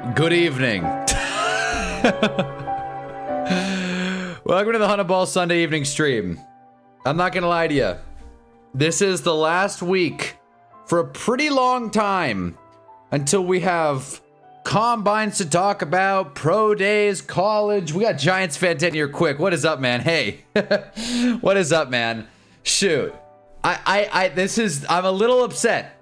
Good evening. Welcome to the Hunnaball Sunday evening stream. I'm not gonna lie to you. This is the last week for a pretty long time until we have combines to talk about, pro days, college. We got Giants fan 10 here quick. What is up, man? Hey. What is up, man? Shoot. I'm a little upset.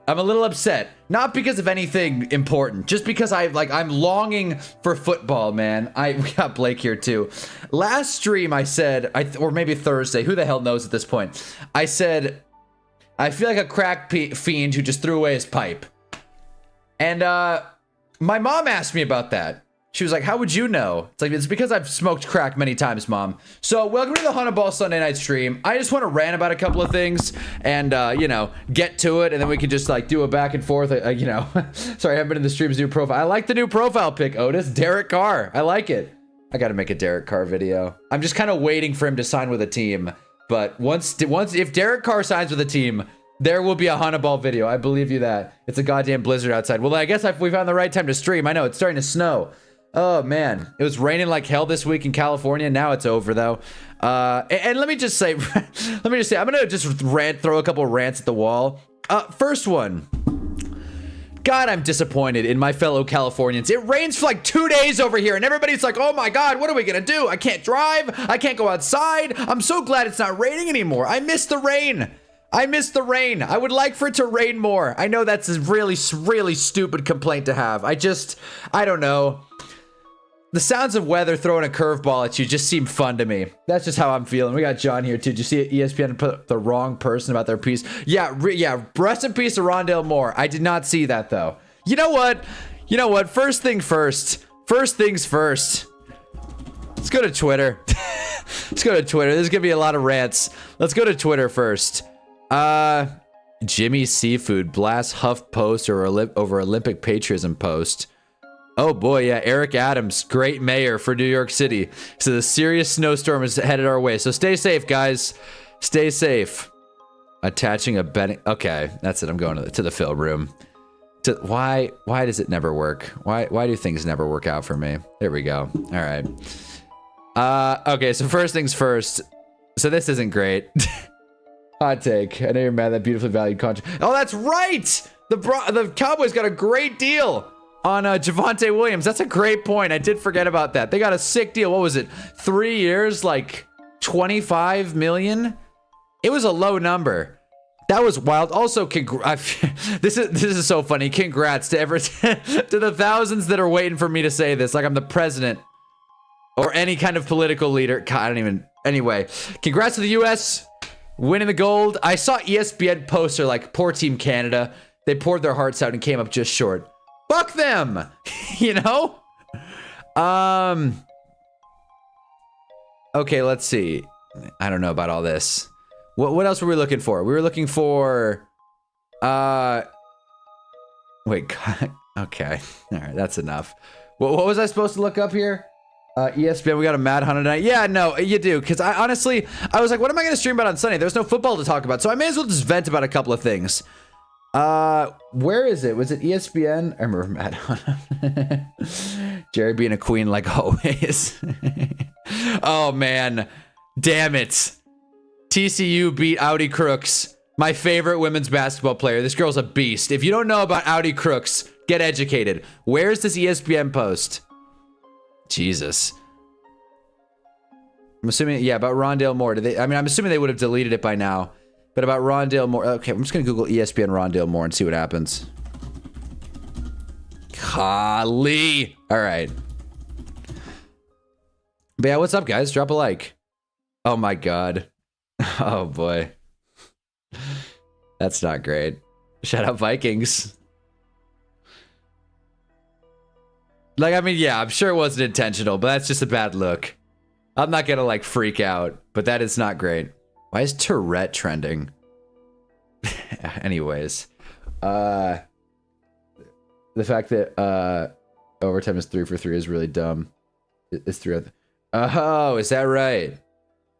Not because of anything important, just because I'm longing for football, man. We got Blake here too. Last stream I said, or maybe Thursday, who the hell knows at this point. I said, I feel like a crack fiend who just threw away his pipe. And my mom asked me about that. She was like, how would you know? It's because I've smoked crack many times, Mom. So welcome to the Hunnaball Sunday night stream. I just want to rant about a couple of things and, you know, get to it. And then we can just do a back and forth, you know. Sorry, I haven't been in the stream's new profile. I like the new profile pic, Otis. Derek Carr. I like it. I got to make a Derek Carr video. I'm just kind of waiting for him to sign with a team. But if Derek Carr signs with a team, there will be a Hunnaball video. I believe you that. It's a goddamn blizzard outside. Well, I guess we found the right time to stream. I know, it's starting to snow. Oh man, it was raining like hell this week in California. Now it's over though. And let me just say, I'm gonna just throw a couple rants at the wall. First one. God, I'm disappointed in my fellow Californians. It rains for like 2 days over here and everybody's like, oh my God, what are we gonna do? I can't drive. I can't go outside. I'm so glad it's not raining anymore. I miss the rain. I would like for it to rain more. I know that's a really, really stupid complaint to have. I don't know. The sounds of weather throwing a curveball at you just seem fun to me. That's just how I'm feeling. We got John here too. Did you see ESPN put the wrong person about their piece? Yeah, rest in peace to Rondale Moore. I did not see that though. You know what? First things first. Let's go to Twitter. There's gonna be a lot of rants. Let's go to Twitter first. Jimmy Seafood blasts Huff post over Olympic patriotism post. Oh boy, yeah, Eric Adams, great mayor for New York City. So the serious snowstorm is headed our way. So stay safe, guys. Stay safe. Attaching a betting. Okay, that's it. I'm going to the film room. Why does it never work? Why do things never work out for me? There we go. All right. Okay, so first things first. So this isn't great. Hot take. I know you're mad that beautifully valued contract. Oh, that's right. The Cowboys got a great deal on Javonte Williams. That's a great point. I did forget about that. They got a sick deal. What was it? 3 years, like 25 million. It was a low number. That was wild. Also, this is so funny. Congrats to to the thousands that are waiting for me to say this, like I'm the president or any kind of political leader. God, I don't even. Anyway, congrats to the U.S. winning the gold. I saw ESPN poster like, poor Team Canada. They poured their hearts out and came up just short. Fuck them, you know? Okay, let's see. I don't know about all this. What else were we looking for? We were looking for, wait, okay. All right, that's enough. What was I supposed to look up here? ESPN, we got a Mad Hunter tonight. Yeah, no, you do. Because I was like, what am I going to stream about on Sunday? There's no football to talk about. So I may as well just vent about a couple of things. Where is it? Was it ESPN? I remember Matt Hunter. Jerry being a queen like always. Oh man, damn it. TCU beat Audi Crooks, my favorite women's basketball player. This girl's a beast. If you don't know about Audi Crooks, get educated. Where's this ESPN post? Jesus. I'm assuming, yeah, about Rondale Moore. I'm assuming they would have deleted it by now. But about Rondale Moore. Okay, I'm just going to Google ESPN Rondale Moore and see what happens. Golly. All right. But yeah, what's up, guys? Drop a like. Oh, my God. Oh, boy. That's not great. Shout out Vikings. Like, I mean, yeah, I'm sure it wasn't intentional, but that's just a bad look. I'm not going to, like, freak out, but that is not great. Why is Tourette trending? Anyways, the fact that overtime is 3 for 3 is really dumb. It's 3 on. Oh, is that right?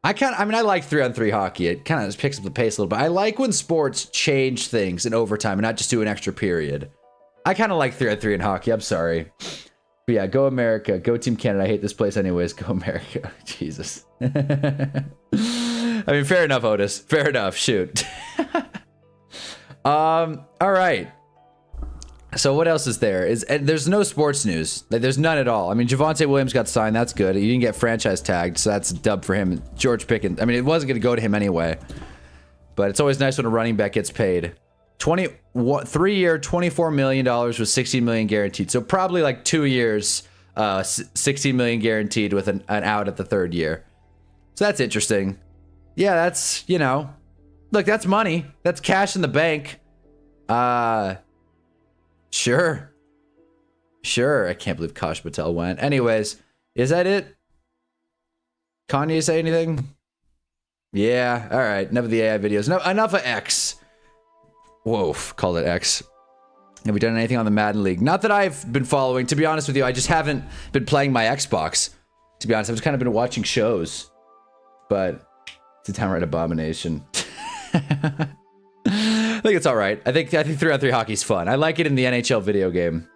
I like 3-on-3 hockey. It kind of just picks up the pace a little bit. I like when sports change things in overtime and not just do an extra period. I kind of like 3-on-3 in hockey. I'm sorry. But yeah, go America. Go Team Canada. I hate this place anyways. Go America. Jesus. I mean, fair enough, Otis. Fair enough. Shoot. All right. So what else is there? There's no sports news. Like, there's none at all. I mean, Javonte Williams got signed. That's good. He didn't get franchise tagged, so that's a dub for him. George Pickens. I mean, it wasn't going to go to him anyway. But it's always nice when a running back gets paid. 3-year, $24 million with $16 million guaranteed. So probably like 2 years, $16 million guaranteed with an out at the 3rd year. So that's interesting. Yeah, that's, you know, look, that's money. That's cash in the bank. Sure. I can't believe Kash Patel went. Anyways, is that it? Kanye say anything? Yeah, all right. Enough of the AI videos. No, enough of X. Whoa, called it X. Have we done anything on the Madden League? Not that I've been following. To be honest with you, I just haven't been playing my Xbox. To be honest, I've just kind of been watching shows. But it's a downright abomination. I think it's all right. I think 3-on-3 hockey's fun. I like it in the NHL video game.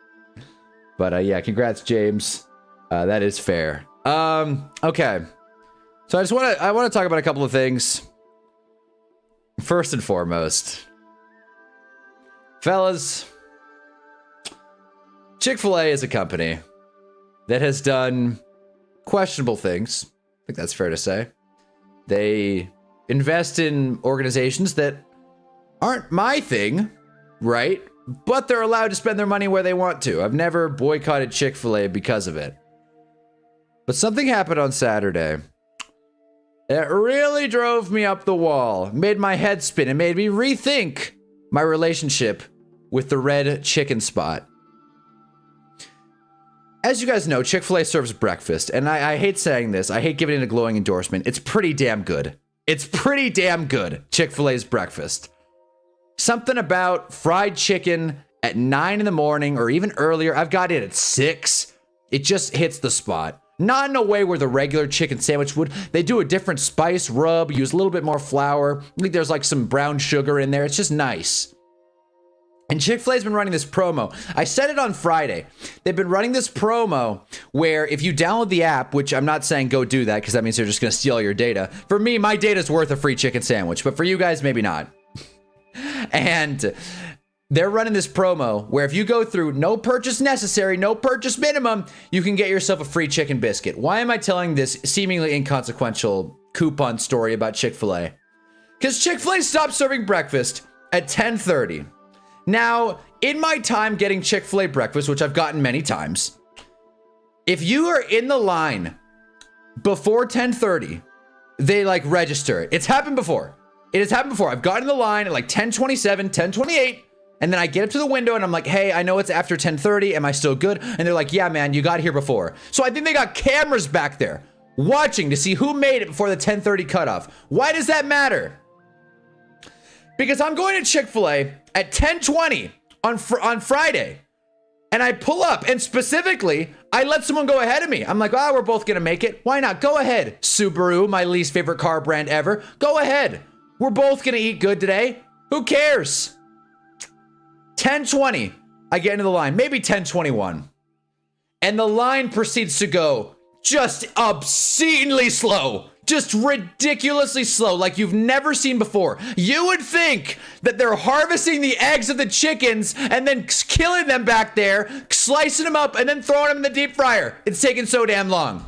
But yeah, congrats, James. That is fair. Okay. So I want to talk about a couple of things. First and foremost, fellas, Chick-fil-A is a company that has done questionable things. I think that's fair to say. They invest in organizations that aren't my thing, right? But they're allowed to spend their money where they want to. I've never boycotted Chick-fil-A because of it. But something happened on Saturday. It really drove me up the wall, made my head spin, and made me rethink my relationship with the red chicken spot. As you guys know, Chick-fil-A serves breakfast, and I hate saying this. I hate giving it a glowing endorsement. It's pretty damn good. It's pretty damn good, Chick-fil-A's breakfast. Something about fried chicken at 9 in the morning or even earlier. I've got it at 6. It just hits the spot. Not in a way where the regular chicken sandwich would. They do a different spice rub, use a little bit more flour. I think there's like some brown sugar in there. It's just nice. And Chick-fil-A's been running this promo. I said it on Friday. They've been running this promo where if you download the app, which I'm not saying go do that because that means they're just going to steal your data. For me, my data's worth a free chicken sandwich, but for you guys, maybe not. And they're running this promo where if you go through no purchase necessary, no purchase minimum, you can get yourself a free chicken biscuit. Why am I telling this seemingly inconsequential coupon story about Chick-fil-A? Because Chick-fil-A stopped serving breakfast at 10:30. Now, in my time getting Chick-fil-A breakfast, which I've gotten many times, if you are in the line before 10:30, they like register it. It's happened before. It has happened before. I've gotten in the line at like 10:27, 10:28, and then I get up to the window and I'm like, hey, I know it's after 10:30. Am I still good? And they're like, yeah, man, you got here before. So I think they got cameras back there watching to see who made it before the 10:30 cutoff. Why does that matter? Because I'm going to Chick-fil-A at 10:20 on Friday, and I pull up, and specifically, I let someone go ahead of me. I'm like, we're both going to make it. Why not? Go ahead. Subaru, my least favorite car brand ever. Go ahead. We're both going to eat good today. Who cares? 10:20, I get into the line, maybe 10:21. And the line proceeds to go just obscenely slow. Just ridiculously slow, like you've never seen before. You would think that they're harvesting the eggs of the chickens and then killing them back there, slicing them up, and then throwing them in the deep fryer. It's taking so damn long.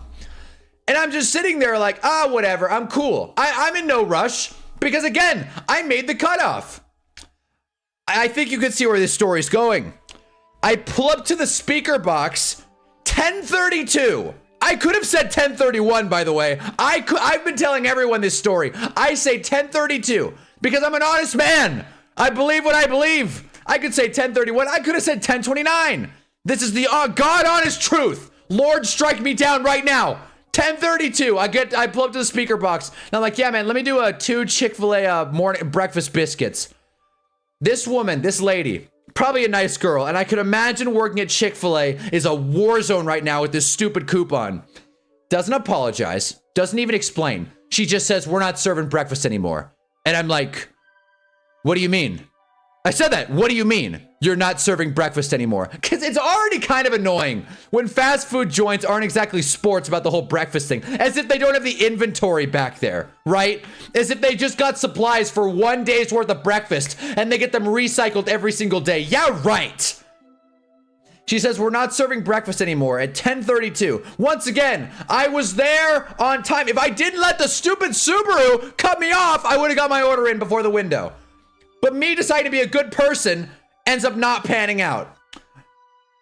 And I'm just sitting there like, whatever, I'm cool. I'm in no rush because, again, I made the cutoff. I think you can see where this story's going. I pull up to the speaker box, 10:32. I could have said 10:31, by the way. I've been telling everyone this story. I say 10:32 because I'm an honest man. I believe what I believe. I could say 10:31. I could have said 10:29. This is the God honest truth. Lord, strike me down right now. 10:32. I pull up to the speaker box and I'm like, yeah, man, let me do 2 Chick-fil-A morning breakfast biscuits. This woman, this lady, probably a nice girl, and I could imagine working at Chick-fil-A is a war zone right now with this stupid coupon. Doesn't apologize, doesn't even explain. She just says, we're not serving breakfast anymore. And I'm like, what do you mean? I said that. What do you mean? You're not serving breakfast anymore? Because it's already kind of annoying when fast food joints aren't exactly sports about the whole breakfast thing. As if they don't have the inventory back there, right? As if they just got supplies for 1 day's worth of breakfast and they get them recycled every single day. Yeah, right. She says, we're not serving breakfast anymore at 10:32. Once again, I was there on time. If I didn't let the stupid Subaru cut me off, I would have got my order in before the window. But me deciding to be a good person ends up not panning out.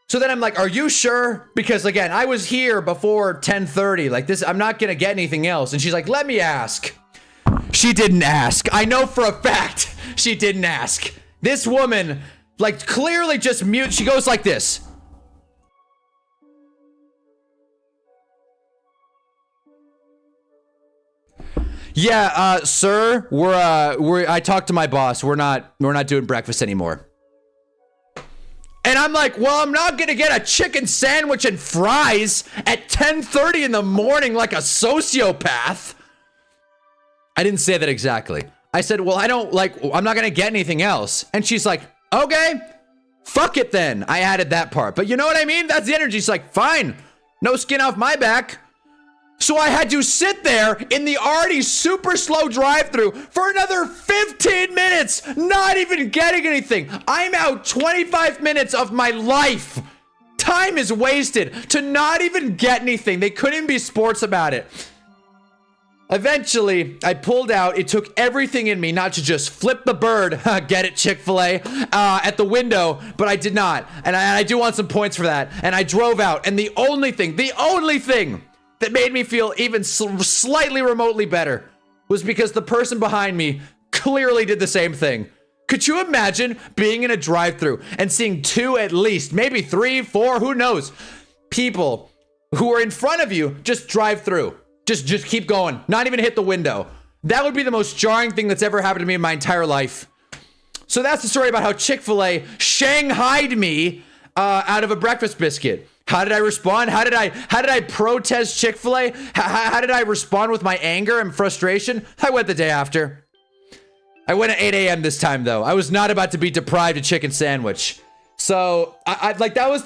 So then I'm like, are you sure? Because again, I was here before 10:30. Like this, I'm not gonna get anything else. And she's like, let me ask. She didn't ask. I know for a fact she didn't ask. This woman, like, clearly just mute. She goes like this. Yeah, sir, I talked to my boss. We're not doing breakfast anymore. And I'm like, well, I'm not gonna get a chicken sandwich and fries at 10:30 in the morning like a sociopath. I didn't say that exactly. I said, well, I'm not gonna get anything else. And she's like, okay, fuck it then. I added that part, but you know what I mean? That's the energy. She's like, fine, no skin off my back. So I had to sit there in the already super slow drive-thru for another 15 minutes, not even getting anything. I'm out 25 minutes of my life. Time is wasted to not even get anything. They couldn't be sports about it. Eventually, I pulled out. It took everything in me not to just flip the bird, get it, Chick-fil-A, at the window, but I did not. And I do want some points for that. And I drove out, and the only thing that made me feel even slightly remotely better was because the person behind me clearly did the same thing. Could you imagine being in a drive-thru and seeing two, at least, maybe 3, 4, who knows, people who are in front of you just drive through, just keep going, not even hit the window? That would be the most jarring thing that's ever happened to me in my entire life. So that's the story about how Chick-fil-A shanghaied me out of a breakfast biscuit. How did I respond? How did I protest Chick-fil-A? How did I respond with my anger and frustration? I went the day after. I went at 8 a.m. this time though. I was not about to be deprived of chicken sandwich. So I like that was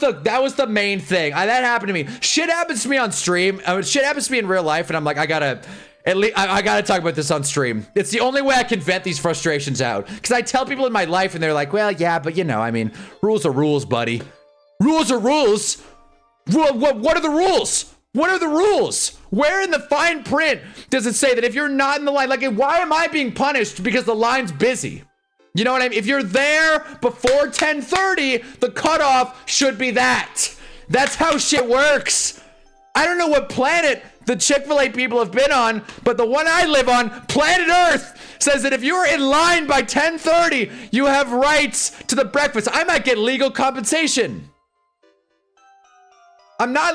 the main thing. That happened to me. Shit happens to me on stream. Shit happens to me in real life, and I'm like, I gotta talk about this on stream. It's the only way I can vent these frustrations out. Because I tell people in my life, and they're like, well, yeah, but you know, I mean, rules are rules, buddy. Rules are rules. What are the rules? What are the rules? Where in the fine print does it say that if you're not in the line, like, why am I being punished because the line's busy? You know what I mean? If you're there before 10:30, the cutoff should be that. That's how shit works. I don't know what planet the Chick-fil-A people have been on, but the one I live on, planet Earth, says that if you're in line by 10:30, you have rights to the breakfast. I might get legal compensation.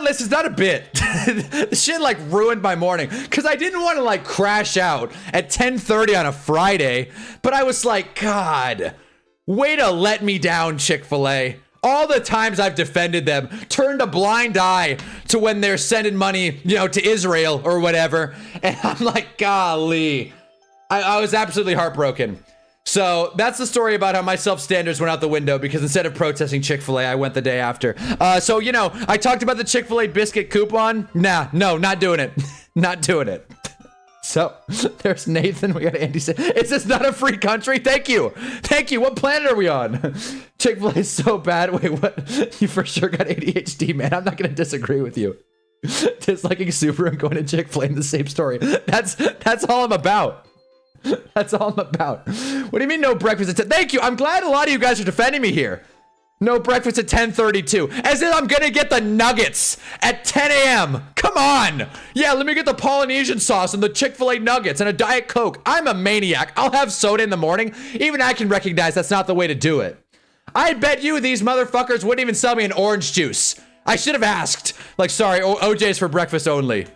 This is not a bit. This shit like ruined my morning because I didn't want to like crash out at 10:30 on a Friday, but I was like, God, way to let me down, Chick-fil-A. All the times I've defended them, turned a blind eye to when they're sending money, you know, to Israel or whatever. And I'm like, golly, I was absolutely heartbroken. So that's the story about how my self-standards went out the window because instead of protesting Chick-fil-A, I went the day after. So, you know, I talked about the Chick-fil-A biscuit coupon. No, not doing it. Not doing it. So there's Nathan. We got Andy say, is this not a free country? Thank you. Thank you. What planet are we on? Chick-fil-A is so bad. Wait, what? You for sure got ADHD, man. I'm not going to disagree with you. Disliking Subaru and going to Chick-fil-A in the same story. That's all I'm about. That's all I'm about. What do you mean no breakfast at 10? Thank you. I'm glad a lot of you guys are defending me here. No breakfast at 10:32. As if I'm gonna get the nuggets at 10 a.m. Come on. Yeah, let me get the Polynesian sauce and the Chick-fil-A nuggets and a Diet Coke. I'm a maniac. I'll have soda in the morning. Even I can recognize that's not the way to do it. I bet you these motherfuckers wouldn't even sell me an orange juice. I should have asked. Like, sorry, OJ's for breakfast only.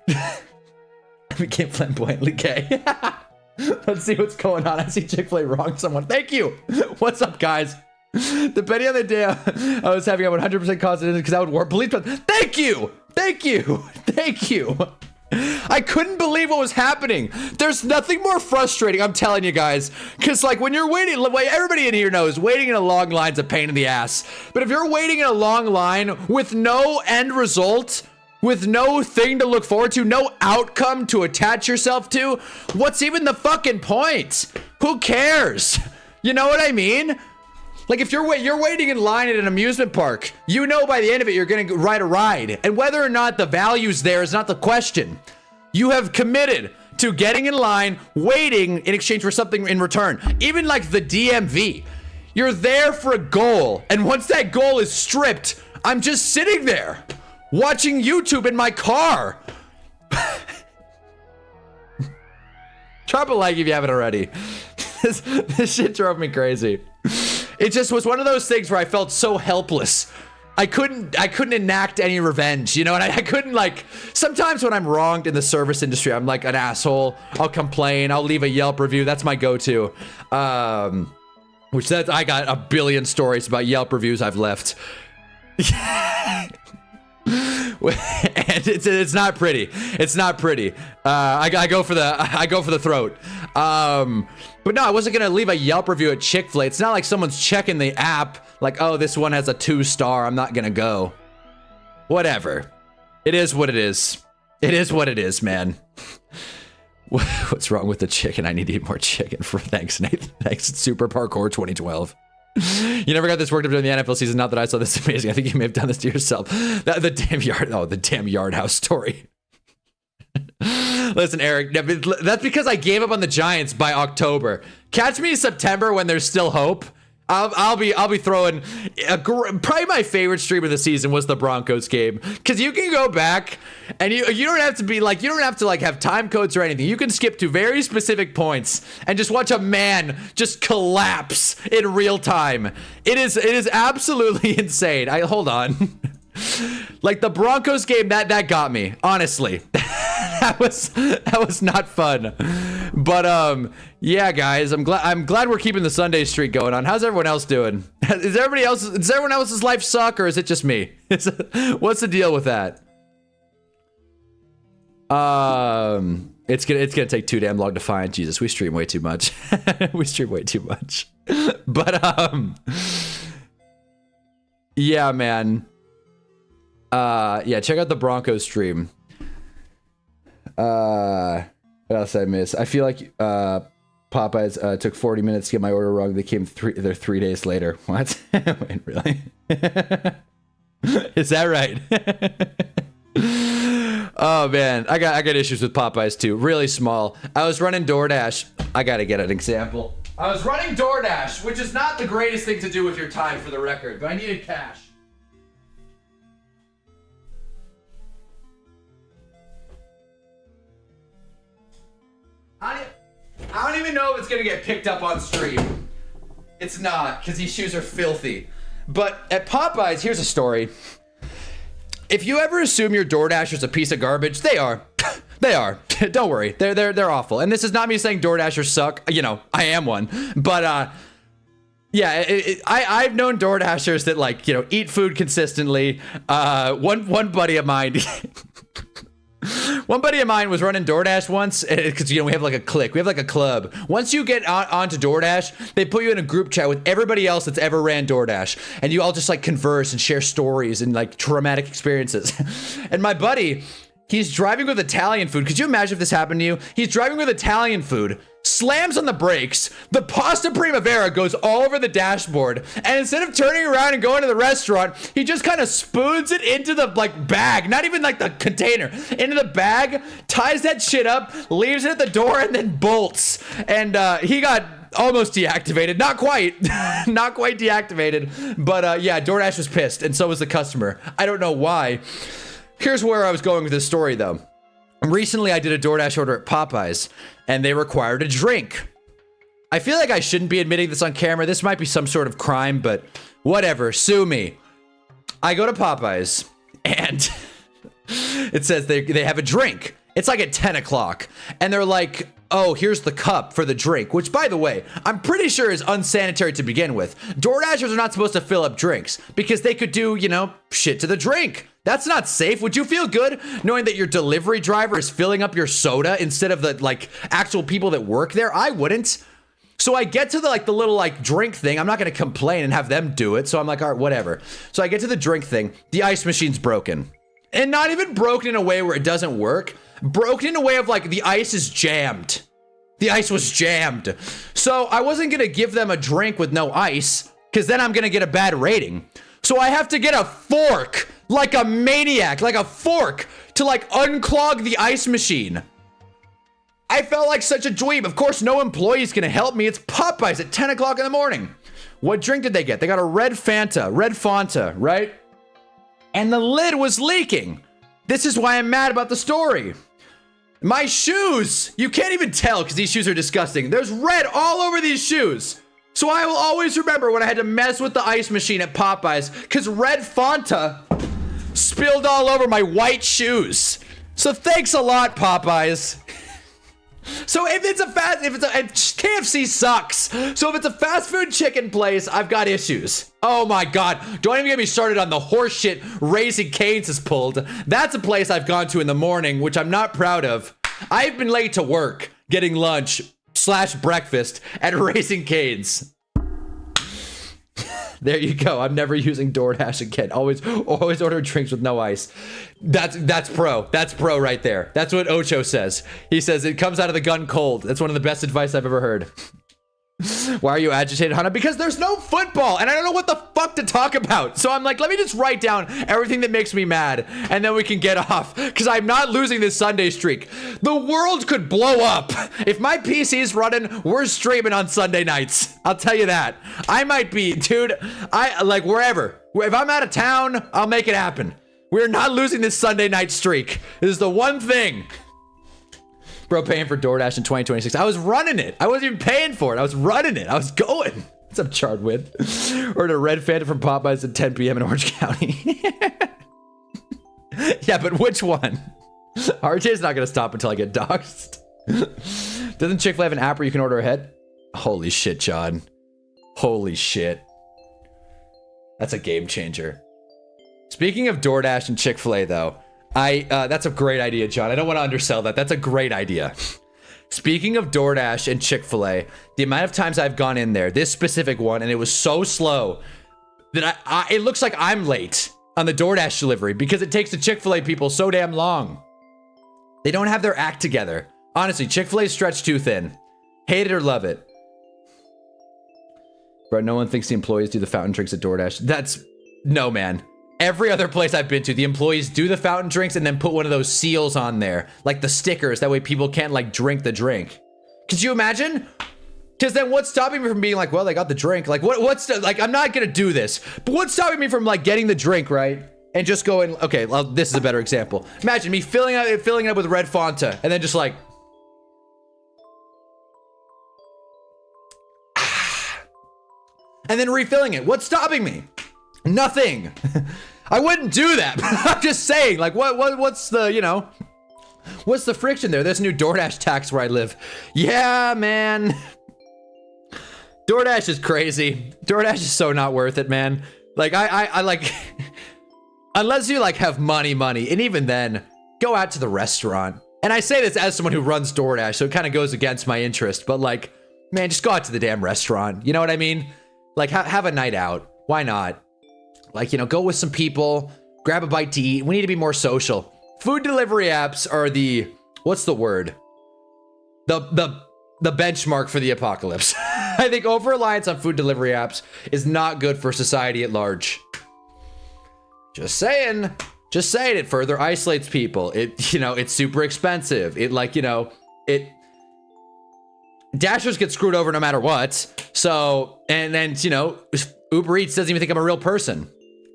I became flamboyantly gay. Let's see what's going on. I see Chick-fil-A wrong someone. Thank you. What's up, guys? Depending on the day I was having a 100% confidence because I would warp police. Thank you. Thank you. Thank you. I couldn't believe what was happening. There's nothing more frustrating, I'm telling you guys, because like when you're waiting, everybody in here knows waiting in a long line's a pain in the ass. But if you're waiting in a long line with no end result, with no thing to look forward to, no outcome to attach yourself to, what's even the fucking point? Who cares? You know what I mean? Like if you're waiting in line at an amusement park, you know by the end of it you're gonna ride a ride. And whether or not the value's there is not the question. You have committed to getting in line, waiting in exchange for something in return. Even like the DMV. You're there for a goal, and once that goal is stripped, I'm just sitting there, watching YouTube in my car. Drop a like if you haven't already. This shit drove me crazy. It just was one of those things where I felt so helpless. I couldn't enact any revenge, you know, and I couldn't like, sometimes when I'm wronged in the service industry, I'm like an asshole. I'll complain, I'll leave a Yelp review. That's my go-to. I got a billion stories about Yelp reviews I've left. And it's not pretty. It's not pretty. I go for the throat. But no, I wasn't gonna leave a Yelp review at Chick-fil-A. It's not like someone's checking the app like, oh, this one has a 2-star. I'm not gonna go. Whatever. It is what it is. It is what it is, man. What's wrong with the chicken? I need to eat more chicken. Thanks, Nathan. Thanks, Super Parkour 2012. You never got this worked up during the NFL season. Not that I saw this amazing. I think you may have done this to yourself. The damn Yard House story. Listen, Eric, that's because I gave up on the Giants by October. Catch me in September when there's still hope. I'll be throwing probably my favorite stream of the season was the Broncos game, because you can go back and you don't have to be like, you don't have to like have time codes or anything. You can skip to very specific points and just watch a man just collapse in real time. It is absolutely insane. Hold on. Like the Broncos game, that got me, honestly. that was not fun. But yeah, guys, I'm glad we're keeping the Sunday streak going on. How's everyone else doing? Does everyone else's life suck, or is it just me? What's the deal with that? It's gonna take too damn long to find. Jesus, we stream way too much. We stream way too much. But yeah, man. Yeah, check out the Broncos stream. What else did I miss? I feel like Popeyes took 40 minutes to get my order wrong. They came 3 days later. What? Wait, really? Is that right? Oh man, I got issues with Popeyes too. Really small. I was running DoorDash. I gotta get an example. I was running DoorDash, which is not the greatest thing to do with your time, for the record, but I needed cash. I don't even know if it's gonna get picked up on stream. It's not, because these shoes are filthy. But at Popeyes, here's a story. If you ever assume your DoorDasher's a piece of garbage, they are. They are. Don't worry. They're awful. And this is not me saying DoorDashers suck. You know, I am one. But yeah, I've known DoorDashers that, like, you know, eat food consistently. One buddy of mine. One buddy of mine was running DoorDash once, because, you know, we have like a clique. We have like a club. Once you get onto DoorDash, they put you in a group chat with everybody else that's ever ran DoorDash. And you all just like converse and share stories and like traumatic experiences. And my buddy, he's driving with Italian food. Could you imagine if this happened to you? He's driving with Italian food, slams on the brakes, the pasta primavera goes all over the dashboard, and instead of turning around and going to the restaurant, he just kind of spoons it into the like bag, not even like the container, into the bag, ties that shit up, leaves it at the door, and then bolts. And he got almost deactivated. Not quite. Not quite deactivated. But yeah, DoorDash was pissed, and so was the customer. I don't know why. Here's where I was going with this story, though. Recently, I did a DoorDash order at Popeyes, and they required a drink. I feel like I shouldn't be admitting this on camera. This might be some sort of crime, but whatever. Sue me. I go to Popeyes, and it says they have a drink. It's like at 10 o'clock, and they're like, oh, here's the cup for the drink, which, by the way, I'm pretty sure is unsanitary to begin with. DoorDashers are not supposed to fill up drinks, because they could do, you know, shit to the drink. That's not safe. Would you feel good knowing that your delivery driver is filling up your soda instead of the like actual people that work there? I wouldn't. So I get to the like the little like drink thing. I'm not going to complain and have them do it. So I'm like, all right, whatever. So I get to the drink thing. The ice machine's broken. And not even broken in a way where it doesn't work. Broken in a way of like the ice is jammed. The ice was jammed. So I wasn't going to give them a drink with no ice because then I'm going to get a bad rating. So I have to get a fork like a maniac, like a fork to like unclog the ice machine. I felt like such a dweeb. Of course, no employee's going to help me. It's Popeyes at 10 o'clock in the morning. What drink did they get? They got a red Fanta, right? And the lid was leaking. This is why I'm mad about the story. My shoes. You can't even tell because these shoes are disgusting. There's red all over these shoes. So I will always remember when I had to mess with the ice machine at Popeyes because red Fanta spilled all over my white shoes. So thanks a lot, Popeyes. So if it's KFC sucks. So if it's a fast food chicken place, I've got issues. Oh my God. Don't even get me started on the horse shit Raising Cane's has pulled. That's a place I've gone to in the morning, which I'm not proud of. I've been late to work getting lunch / breakfast at Raising Cane's. There you go. I'm never using DoorDash again. Always order drinks with no ice. That's pro. That's pro right there. That's what Ocho says. He says it comes out of the gun cold. That's one of the best advice I've ever heard. Why are you agitated, Hannah? Because there's no football and I don't know what the fuck to talk about. So I'm like, let me just write down everything that makes me mad and then we can get off because I'm not losing this Sunday streak. The world could blow up. If my PC's running, we're streaming on Sunday nights. I'll tell you that. I might be, dude, I like wherever. If I'm out of town, I'll make it happen. We're not losing this Sunday night streak. This is the one thing. Bro, paying for DoorDash in 2026. I was running it. I wasn't even paying for it. I was running it. I was going. What's up, Chardwin? Ordered a red Fanta from Popeyes at 10 p.m. in Orange County. Yeah, but which one? RJ's not going to stop until I get doxxed. Doesn't Chick-fil-A have an app where you can order ahead? Holy shit, John. Holy shit. That's a game changer. Speaking of DoorDash and Chick-fil-A, though, that's a great idea, John. I don't want to undersell that. That's a great idea. Speaking of DoorDash and Chick-fil-A, the amount of times I've gone in there, this specific one, and it was so slow that it looks like I'm late on the DoorDash delivery because it takes the Chick-fil-A people so damn long. They don't have their act together. Honestly, Chick-fil-A stretched too thin. Hate it or love it. Bro, no one thinks the employees do the fountain drinks at DoorDash. No, man. Every other place I've been to, the employees do the fountain drinks and then put one of those seals on there, like the stickers. That way people can't like drink the drink. Could you imagine? Because then what's stopping me from being like, well, they got the drink. Like like, I'm not going to do this, but what's stopping me from like getting the drink, right? And just going, okay, well, this is a better example. Imagine me filling it up with red Fanta and then just like, and then refilling it. What's stopping me? Nothing. I wouldn't do that. I'm just saying, like, what's the, you know, what's the friction there? There's a new DoorDash tax where I live. Yeah, man. DoorDash is crazy. DoorDash is so not worth it, man. Like, I like, unless you like have money, and even then, go out to the restaurant. And I say this as someone who runs DoorDash, so it kind of goes against my interest. But like, man, just go out to the damn restaurant. You know what I mean? Like, have a night out. Why not? Like, you know, go with some people, grab a bite to eat. We need to be more social. Food delivery apps are the, what's the word? The benchmark for the apocalypse. I think over-reliance on food delivery apps is not good for society at large. Just saying. Just saying, it further isolates people. It, you know, it's super expensive. It like, you know, Dashers get screwed over no matter what. So, and then, you know, Uber Eats doesn't even think I'm a real person.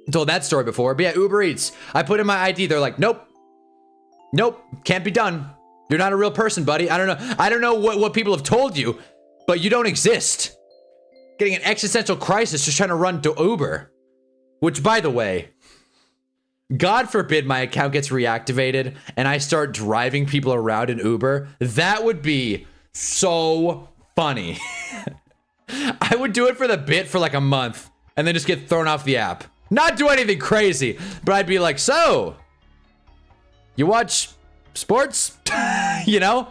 I told that story before, but yeah, Uber Eats. I put in my ID. They're like, nope, can't be done. You're not a real person, buddy. I don't know what people have told you, but you don't exist. Getting an existential crisis just trying to run to Uber. Which, by the way, God forbid my account gets reactivated and I start driving people around in Uber. That would be so funny. I would do it for the bit for like a month and then just get thrown off the app. Not do anything crazy, but I'd be like, so, you watch sports? You know?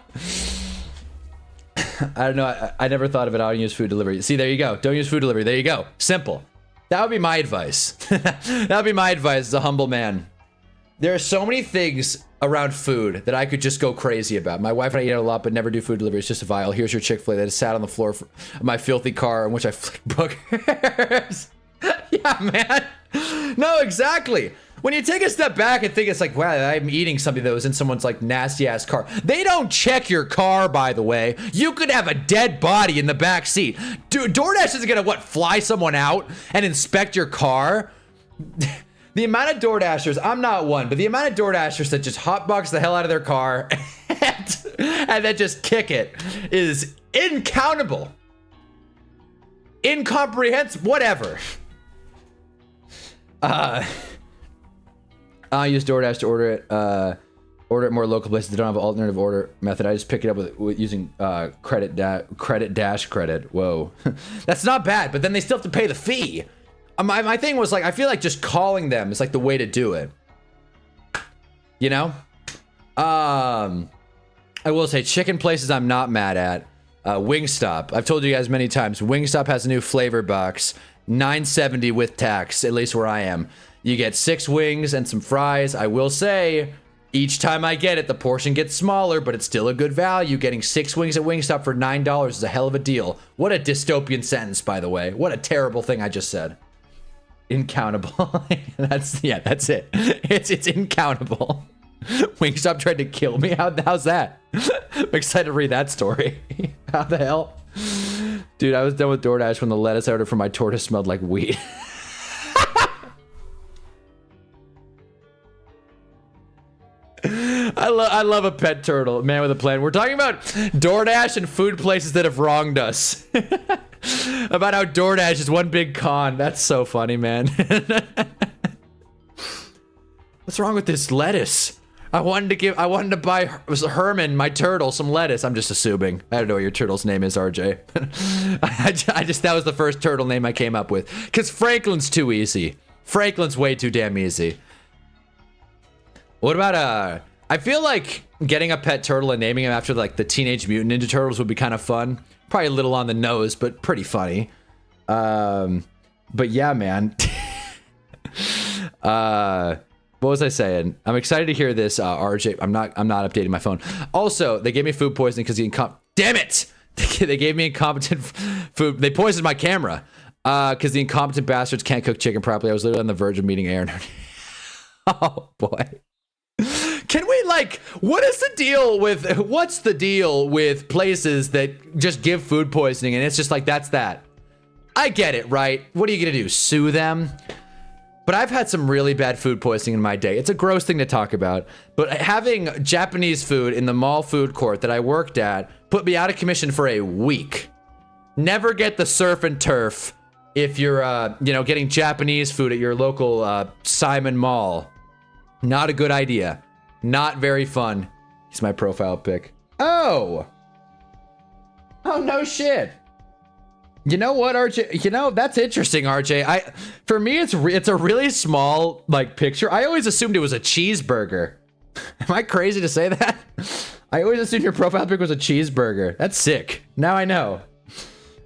I don't know. I never thought of it. I don't use food delivery. See, there you go. Don't use food delivery. There you go. Simple. That would be my advice. That would be my advice as a humble man. There are so many things around food that I could just go crazy about. My wife and I eat out a lot, but never do food delivery. It's just a vial. Here's your Chick-fil-A that is sat on the floor of my filthy car in which I flick boogers. Yeah, man. No, exactly. When you take a step back and think it's like, wow, I'm eating something that was in someone's like nasty ass car. They don't check your car, by the way. You could have a dead body in the back seat. Dude, DoorDash isn't gonna, what, fly someone out and inspect your car? The amount of DoorDashers, I'm not one, but the amount of DoorDashers that just hotbox the hell out of their car and then just kick it is incountable. Incomprehensible, whatever. I use DoorDash to order it more local places that don't have an alternative order method. I just pick it up with using credit dash credit. Whoa, that's not bad. But then they still have to pay the fee. My thing was like, I feel like just calling them is like the way to do it. You know? I will say chicken places I'm not mad at. Wingstop. I've told you guys many times. Wingstop has a new flavor box. $9.70 with tax, at least where I am. You get 6 wings and some fries. I will say, each time I get it, the portion gets smaller, but it's still a good value. Getting 6 wings at Wingstop for $9 is a hell of a deal. What a dystopian sentence, by the way. What a terrible thing I just said. Incountable. That's it. It's incountable. Wingstop tried to kill me. How's that? I'm excited to read that story. How the hell? Dude, I was done with DoorDash when the lettuce I ordered from my tortoise smelled like weed. I love a pet turtle, man with a plan. We're talking about DoorDash and food places that have wronged us. About how DoorDash is one big con. That's so funny, man. What's wrong with this lettuce? I wanted to buy Herman, my turtle, some lettuce. I'm just assuming. I don't know what your turtle's name is, RJ. That was the first turtle name I came up with. Because Franklin's too easy. Franklin's way too damn easy. What about, I feel like getting a pet turtle and naming him after like the Teenage Mutant Ninja Turtles would be kind of fun. Probably a little on the nose, but pretty funny. But yeah, man. What was I saying? I'm excited to hear this, RJ. I'm not updating my phone. Also, they gave me food poisoning because damn it! They gave me incompetent food. They poisoned my camera because the incompetent bastards can't cook chicken properly. I was literally on the verge of meeting Aaron. Oh boy. Can we what's the deal with places that just give food poisoning and it's just like, that's that? I get it, right? What are you gonna do? Sue them? But I've had some really bad food poisoning in my day. It's a gross thing to talk about, but having Japanese food in the mall food court that I worked at put me out of commission for a week. Never get the surf and turf if you're, getting Japanese food at your local Simon Mall. Not a good idea. Not very fun. He's my profile pic. Oh! Oh, no shit. You know what, RJ? That's interesting, RJ. For me, it's a really small, picture. I always assumed it was a cheeseburger. Am I crazy to say that? I always assumed your profile pic was a cheeseburger. That's sick. Now I know.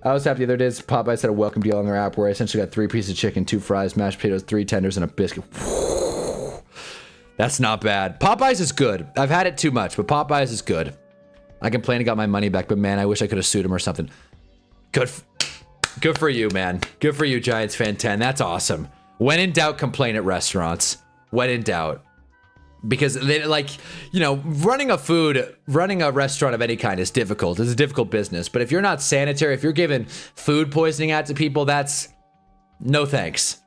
I was happy the other day. Popeyes had a welcome deal on their app where I essentially got 3 pieces of chicken, 2 fries, mashed potatoes, 3 tenders, and a biscuit. That's not bad. Popeyes is good. I've had it too much, but Popeyes is good. I complained and got my money back, but man, I wish I could have sued him or something. Good for you, man. Good for you, Giants fan 10. That's awesome. When in doubt, complain at restaurants. When in doubt. Because they running a restaurant of any kind is difficult. It's a difficult business. But if you're not sanitary, if you're giving food poisoning out to people, that's no thanks.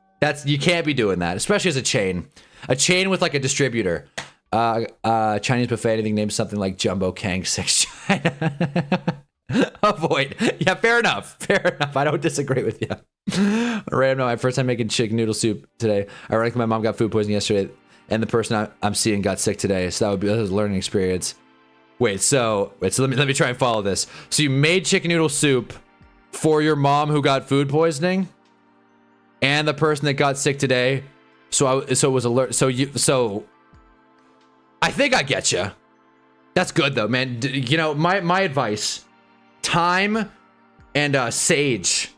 You can't be doing that, especially as a chain. A chain with a distributor. Chinese buffet, anything named something like Jumbo Kang 6 China. Avoid. Yeah, fair enough. Fair enough. I don't disagree with you. Random. My first time making chicken noodle soup today. Ironically, my mom got food poisoning yesterday, and the person I'm seeing got sick today. So that was a learning experience. So let me try and follow this. So you made chicken noodle soup for your mom who got food poisoning? and the person that got sick today. So it was alert. So I think I get you. That's good though, man. You know, my advice: thyme and sage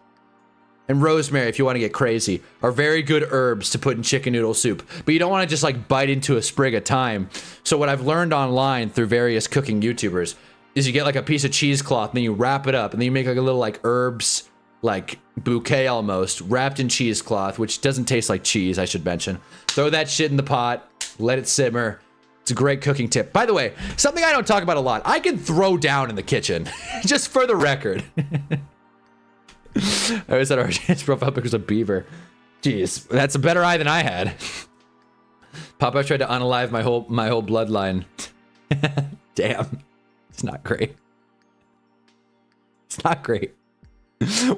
and rosemary, if you want to get crazy, are very good herbs to put in chicken noodle soup. But you don't want to just like bite into a sprig of thyme. So what I've learned online through various cooking YouTubers is you get like a piece of cheesecloth and then you wrap it up and then you make like a little like herbs like bouquet almost wrapped in cheesecloth, which doesn't taste like cheese, I should mention. Throw that shit in the pot, let it simmer. It's a great cooking tip. By the way, something I don't talk about a lot. I can throw down in the kitchen, just for the record. I always said RJ's profile picture was a beaver. Jeez, that's a better eye than I had. Papa tried to unalive my whole bloodline. Damn, it's not great. It's not great.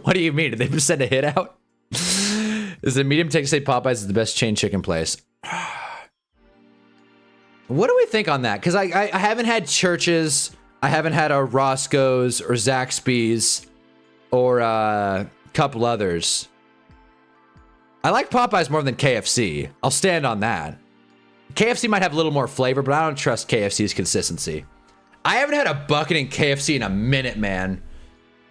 What do you mean? Did they just send a hit out? Is it medium take to say Popeyes is the best chain chicken place? What do we think on that? Because I haven't had Church's, I haven't had a Roscoe's or Zaxby's or a couple others. I like Popeyes more than KFC. I'll stand on that. KFC might have a little more flavor, but I don't trust KFC's consistency. I haven't had a bucket in KFC in a minute, man.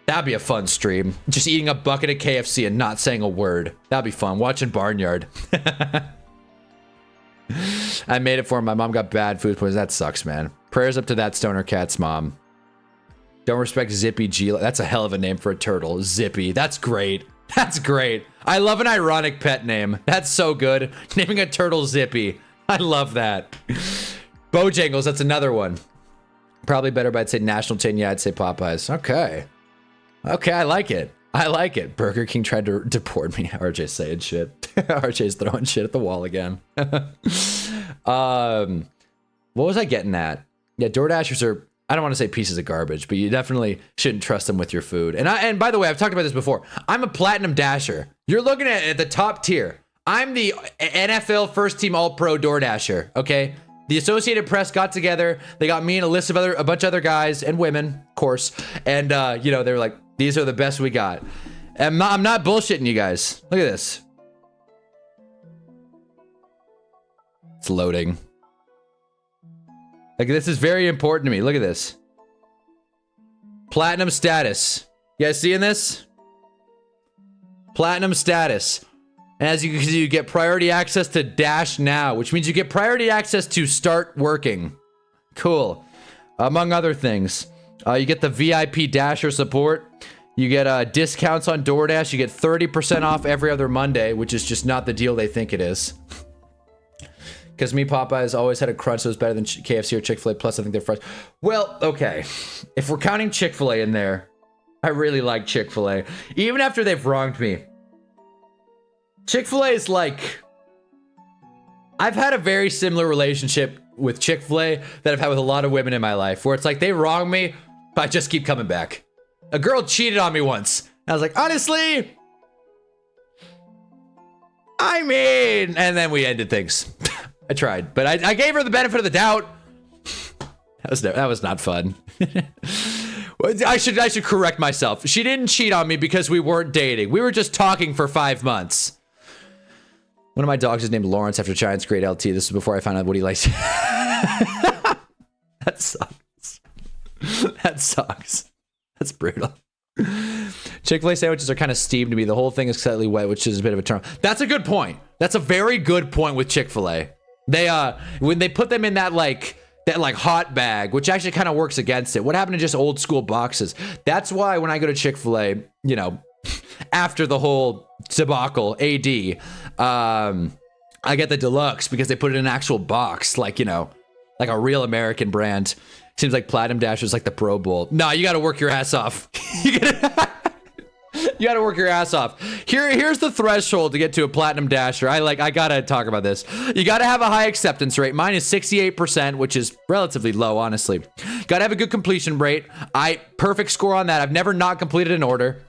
That'd be a fun stream. Just eating a bucket of KFC and not saying a word. That'd be fun. Watching Barnyard. I made it for him. My mom got bad food poisoning. That sucks, man. Prayers up to that stoner cat's mom. Don't respect Zippy G. That's a hell of a name for a turtle. Zippy. That's great. That's great. I love an ironic pet name. That's so good. Naming a turtle Zippy. I love that. Bojangles. That's another one. Probably better, but I'd say national chain. Yeah, I'd say Popeyes. Okay. Okay, I like it. I like it. Burger King tried to deport me. RJ's saying shit. RJ's throwing shit at the wall again. What was I getting at? Yeah, DoorDashers are, I don't want to say pieces of garbage, but you definitely shouldn't trust them with your food. And by the way, I've talked about this before. I'm a platinum dasher. You're looking at the top tier. I'm the NFL first team all-pro DoorDasher, okay? The Associated Press got together. They got me and a bunch of other guys and women, of course. And, you know, they were like, these are the best we got. And I'm not bullshitting you guys. Look at this. It's loading. Like, this is very important to me. Look at this. Platinum status. You guys seeing this? Platinum status. And as you can see, you get priority access to Dash Now, which means you get priority access to start working. Cool. Among other things. You get the VIP Dasher support. You get discounts on DoorDash. You get 30% off every other Monday, which is just not the deal they think it is. Because me, Popeyes, always had a crunch that was better than KFC or Chick-fil-A. Plus, I think they're fries. Well, okay. If we're counting Chick-fil-A in there, I really like Chick-fil-A. Even after they've wronged me. Chick-fil-A is like... I've had a very similar relationship with Chick-fil-A that I've had with a lot of women in my life. Where it's like, they wrong me, but I just keep coming back. A girl cheated on me once. I was like, honestly... I mean... And then we ended things. I tried, but I gave her the benefit of the doubt. That was not fun. I should correct myself. She didn't cheat on me because we weren't dating. We were just talking for 5 months. One of my dogs is named Lawrence after Giants great LT. This is before I found out what he likes. That sucks. That sucks. That's brutal. Chick-fil-A sandwiches are kind of steamed to me. The whole thing is slightly wet, which is a bit of a turn. That's a good point. That's a very good point with Chick-fil-A. They when they put them in that hot bag, which actually kind of works against it. What happened to just old school boxes? That's why when I go to Chick-fil-A, you know, after the whole debacle, AD, I get the deluxe because they put it in an actual box, like, you know, like a real American brand. Seems like Platinum Dash is like the Pro Bowl. No, you got to work your ass off. You gotta work your ass off. Here's the threshold to get to a Platinum Dasher. I gotta talk about this. You gotta have a high acceptance rate. Mine is 68%, which is relatively low, honestly. Gotta have a good completion rate. Perfect score on that. I've never not completed an order.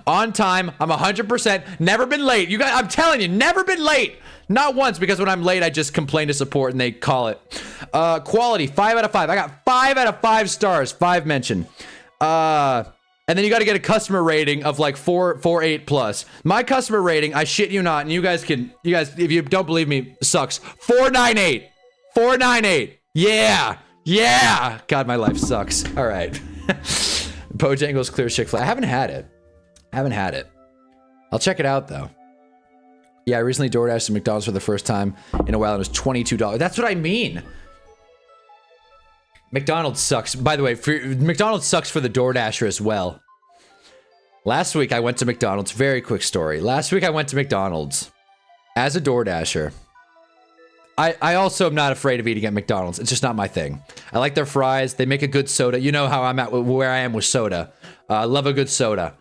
On time, I'm 100%. Never been late. I'm telling you, never been late. Not once, because when I'm late, I just complain to support and they call it. Quality, 5 out of 5. I got 5 out of 5 stars. 5 mentioned. And then you got to get a customer rating of like 4.8 plus. My customer rating, I shit you not, and you guys, if you don't believe me, sucks. 4.98. 4.98. Yeah. Yeah. God, my life sucks. All right. Bojangles clear Chick-fil-A. I haven't had it. I'll check it out though. Yeah, I recently DoorDashed to McDonald's for the first time in a while. It was $22. That's what I mean. McDonald's sucks. By the way, McDonald's sucks for the DoorDasher as well. Last week I went to McDonald's. Very quick story. Last week I went to McDonald's as a DoorDasher. I also am not afraid of eating at McDonald's. It's just not my thing. I like their fries. They make a good soda. You know how I'm at where I am with soda. I love a good soda.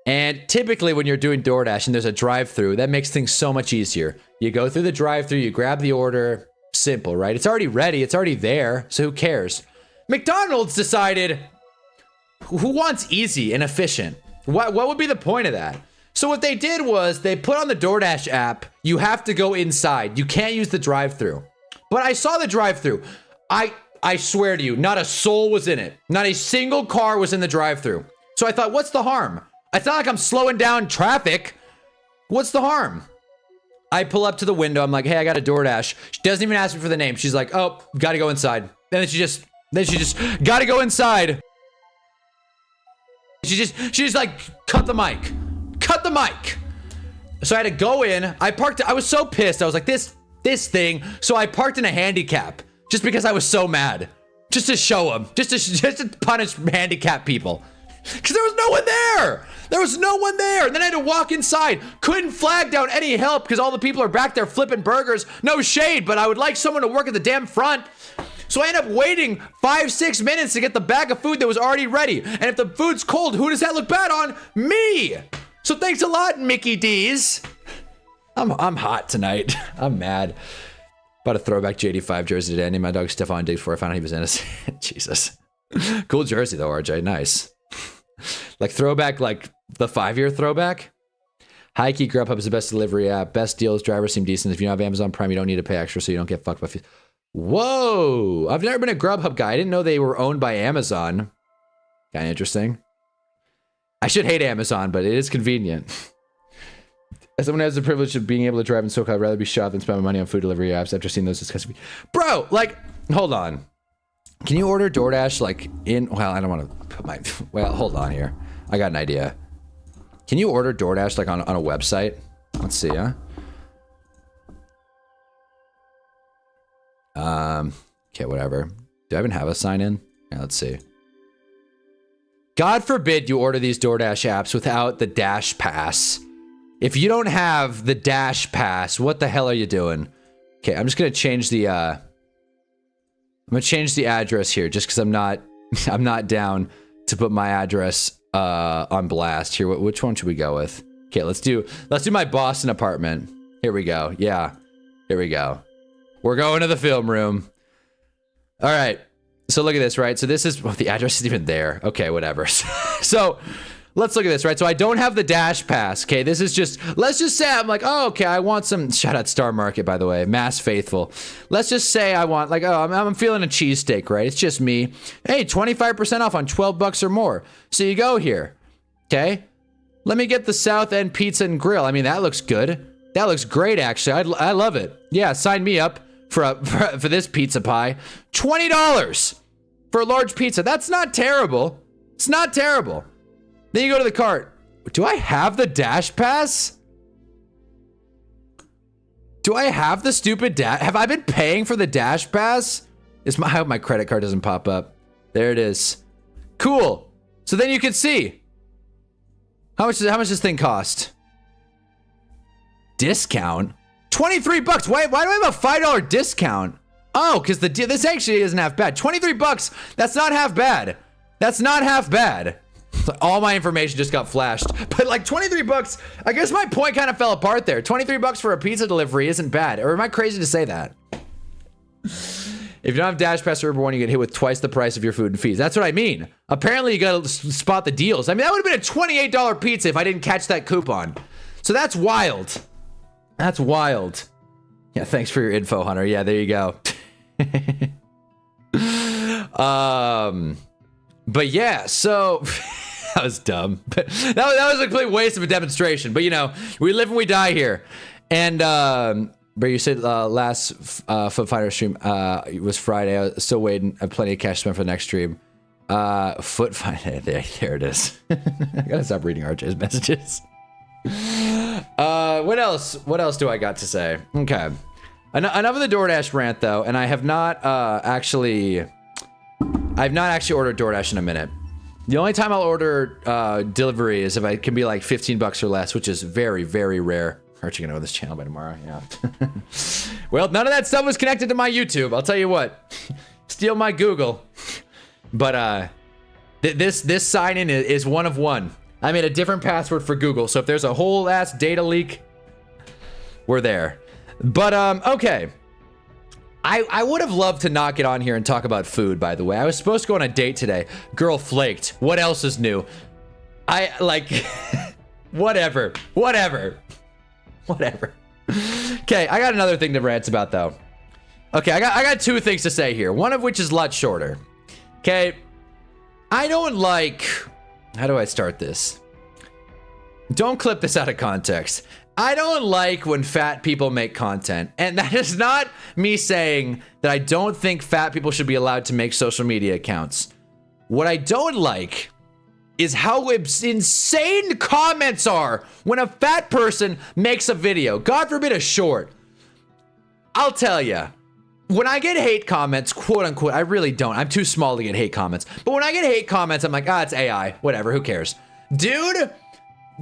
And typically when you're doing DoorDash and there's a drive-thru, that makes things so much easier. You go through the drive-thru, you grab the order. Simple, right? It's already ready. It's already there. So who cares? McDonald's decided, who wants easy and efficient? What would be the point of that? So what they did was they put on the DoorDash app, you have to go inside. You can't use the drive-thru. But I saw the drive-thru. I swear to you, not a soul was in it. Not a single car was in the drive-thru. So I thought, what's the harm? It's not like I'm slowing down traffic. What's the harm? I pull up to the window. I'm like, hey, I got a DoorDash. She doesn't even ask me for the name. She's like, oh, gotta go inside. And then she just gotta go inside. She just like, cut the mic. Cut the mic. So I had to go in. I parked. I was so pissed. I was like, this thing. So I parked in a handicap just because I was so mad. Just to show them. Just to punish handicapped people. Because there was no one there. There was no one there. And then I had to walk inside. Couldn't flag down any help because all the people are back there flipping burgers. No shade, but I would like someone to work at the damn front. So I end up waiting 5-6 minutes to get the bag of food that was already ready. And if the food's cold, who does that look bad on? Me. So thanks a lot, Mickey D's. I'm hot tonight. I'm mad. Bought a throwback J85 jersey today. I named my dog Stefan Diggs before I found out he was innocent. Jesus. Cool jersey though, RJ. Nice. Like throwback, like the 5-year throwback. Hikey Grubhub is the best delivery app. Best deals. Drivers seem decent. If you don't have Amazon Prime, you don't need to pay extra, so you don't get fucked by fees. Whoa! I've never been a Grubhub guy. I didn't know they were owned by Amazon. Kind of interesting. I should hate Amazon, but it is convenient. As someone who has the privilege of being able to drive in SoCal, I'd rather be shot than spend my money on food delivery apps after seeing those disgusting. Bro, like, hold on. Can you order DoorDash like in? Well, I don't want to put my. Well, hold on here. I got an idea. Can you order DoorDash like on a website? Let's see, huh? Okay, whatever. Do I even have a sign in? Yeah, let's see. God forbid you order these DoorDash apps without the Dash Pass. If you don't have the Dash Pass, what the hell are you doing? Okay, I'm just gonna change the I'm gonna change the address here just because I'm not down to put my address on blast here. Which one should we go with? Okay, let's do my Boston apartment. Here we go. Yeah, here we go. We're going to the film room. All right. So look at this, right? So this is, well, the address isn't even there. Okay, whatever. So let's look at this, right? So I don't have the Dash Pass. Okay, this is just, let's just say I'm like, oh, okay, I want some, shout out Star Market, by the way, Mass Faithful. Let's just say I want, like, oh, I'm feeling a cheesesteak, right? It's just me. Hey, 25% off on 12 bucks or more. So you go here, okay? Let me get the South End Pizza and Grill. I mean, that looks good. That looks great, actually. I love it. Yeah, sign me up for this pizza pie. $20 for a large pizza. That's not terrible. It's not terrible. Then you go to the cart. Do I have the Dash Pass? Do I have the stupid Dash? Have I been paying for the Dash Pass? I hope my credit card doesn't pop up. There it is. Cool. So then you can see. How much does this thing cost? Discount? 23 bucks. Why do I have a $5 discount? Oh, because this actually isn't half bad. 23 bucks. That's not half bad. That's not half bad. All my information just got flashed. But like 23 bucks, I guess my point kind of fell apart there. 23 bucks for a pizza delivery isn't bad. Or am I crazy to say that? If you don't have Dash Pass or Uber One, you get hit with twice the price of your food and fees. That's what I mean. Apparently, you gotta spot the deals. I mean, that would have been a $28 pizza if I didn't catch that coupon. So that's wild. That's wild. Yeah, thanks for your info, Hunter. Yeah, there you go. But yeah, so that was dumb. But that was a complete waste of a demonstration. But you know, we live and we die here. And but you said last Foot Fighter stream was Friday. I was still waiting. I have plenty of cash to spend for the next stream. Foot Fighter. There it is. I gotta stop reading RJ's messages. What else? What else do I got to say? Okay. Enough of the DoorDash rant though, and I have not actually ordered DoorDash in a minute. The only time I'll order delivery is if I can be like 15 bucks or less, which is very, very rare. Aren't you gonna know this channel by tomorrow? Yeah. Well, none of that stuff was connected to my YouTube. I'll tell you what. Steal my Google. But this sign-in is one of one. I made a different password for Google, so if there's a whole ass data leak, we're there. But okay. I would have loved to not get on here and talk about food, by the way. I was supposed to go on a date today. Girl flaked. What else is new? I like whatever. Okay, I got another thing to rant about though. Okay, I got two things to say here. One of which is a lot shorter. Okay. I don't like, how do I start this? Don't clip this out of context. I don't like when fat people make content. And that is not me saying that I don't think fat people should be allowed to make social media accounts. What I don't like is how insane comments are when a fat person makes a video. God forbid a short. I'll tell you, when I get hate comments, quote unquote, I really don't. I'm too small to get hate comments. But when I get hate comments, I'm like, it's AI, whatever, who cares? Dude,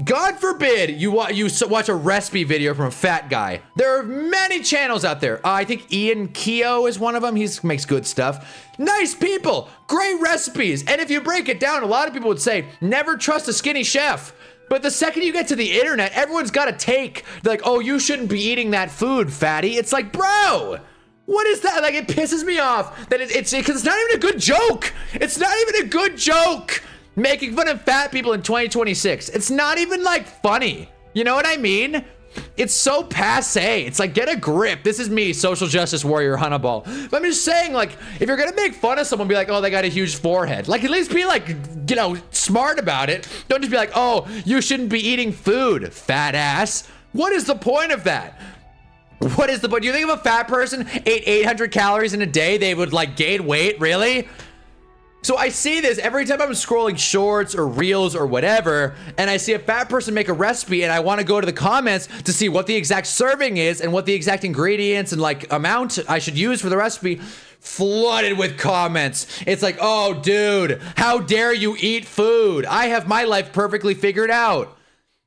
God forbid you watch a recipe video from a fat guy. There are many channels out there. I think Ian Keogh is one of them. He makes good stuff. Nice people, great recipes. And if you break it down, a lot of people would say, never trust a skinny chef. But the second you get to the internet, everyone's got a take. They're like, oh, you shouldn't be eating that food, fatty. It's like, bro, what is that? Like, it pisses me off that because it's not even a good joke. It's not even a good joke. Making fun of fat people in 2026. It's not even like funny. You know what I mean? It's so passe. It's like, get a grip. This is me, social justice warrior Hunnaball. But I'm just saying, like, if you're gonna make fun of someone, be like, oh, they got a huge forehead. Like, at least be like, you know, smart about it. Don't just be like, oh, you shouldn't be eating food, fat ass. What is the point of that? What is the point? Do you think if a fat person ate 800 calories in a day, they would like gain weight? Really? So I see this every time I'm scrolling shorts or reels or whatever, and I see a fat person make a recipe and I want to go to the comments to see what the exact serving is and what the exact ingredients and like amount I should use for the recipe. Flooded with comments. It's like, oh dude, how dare you eat food? I have my life perfectly figured out.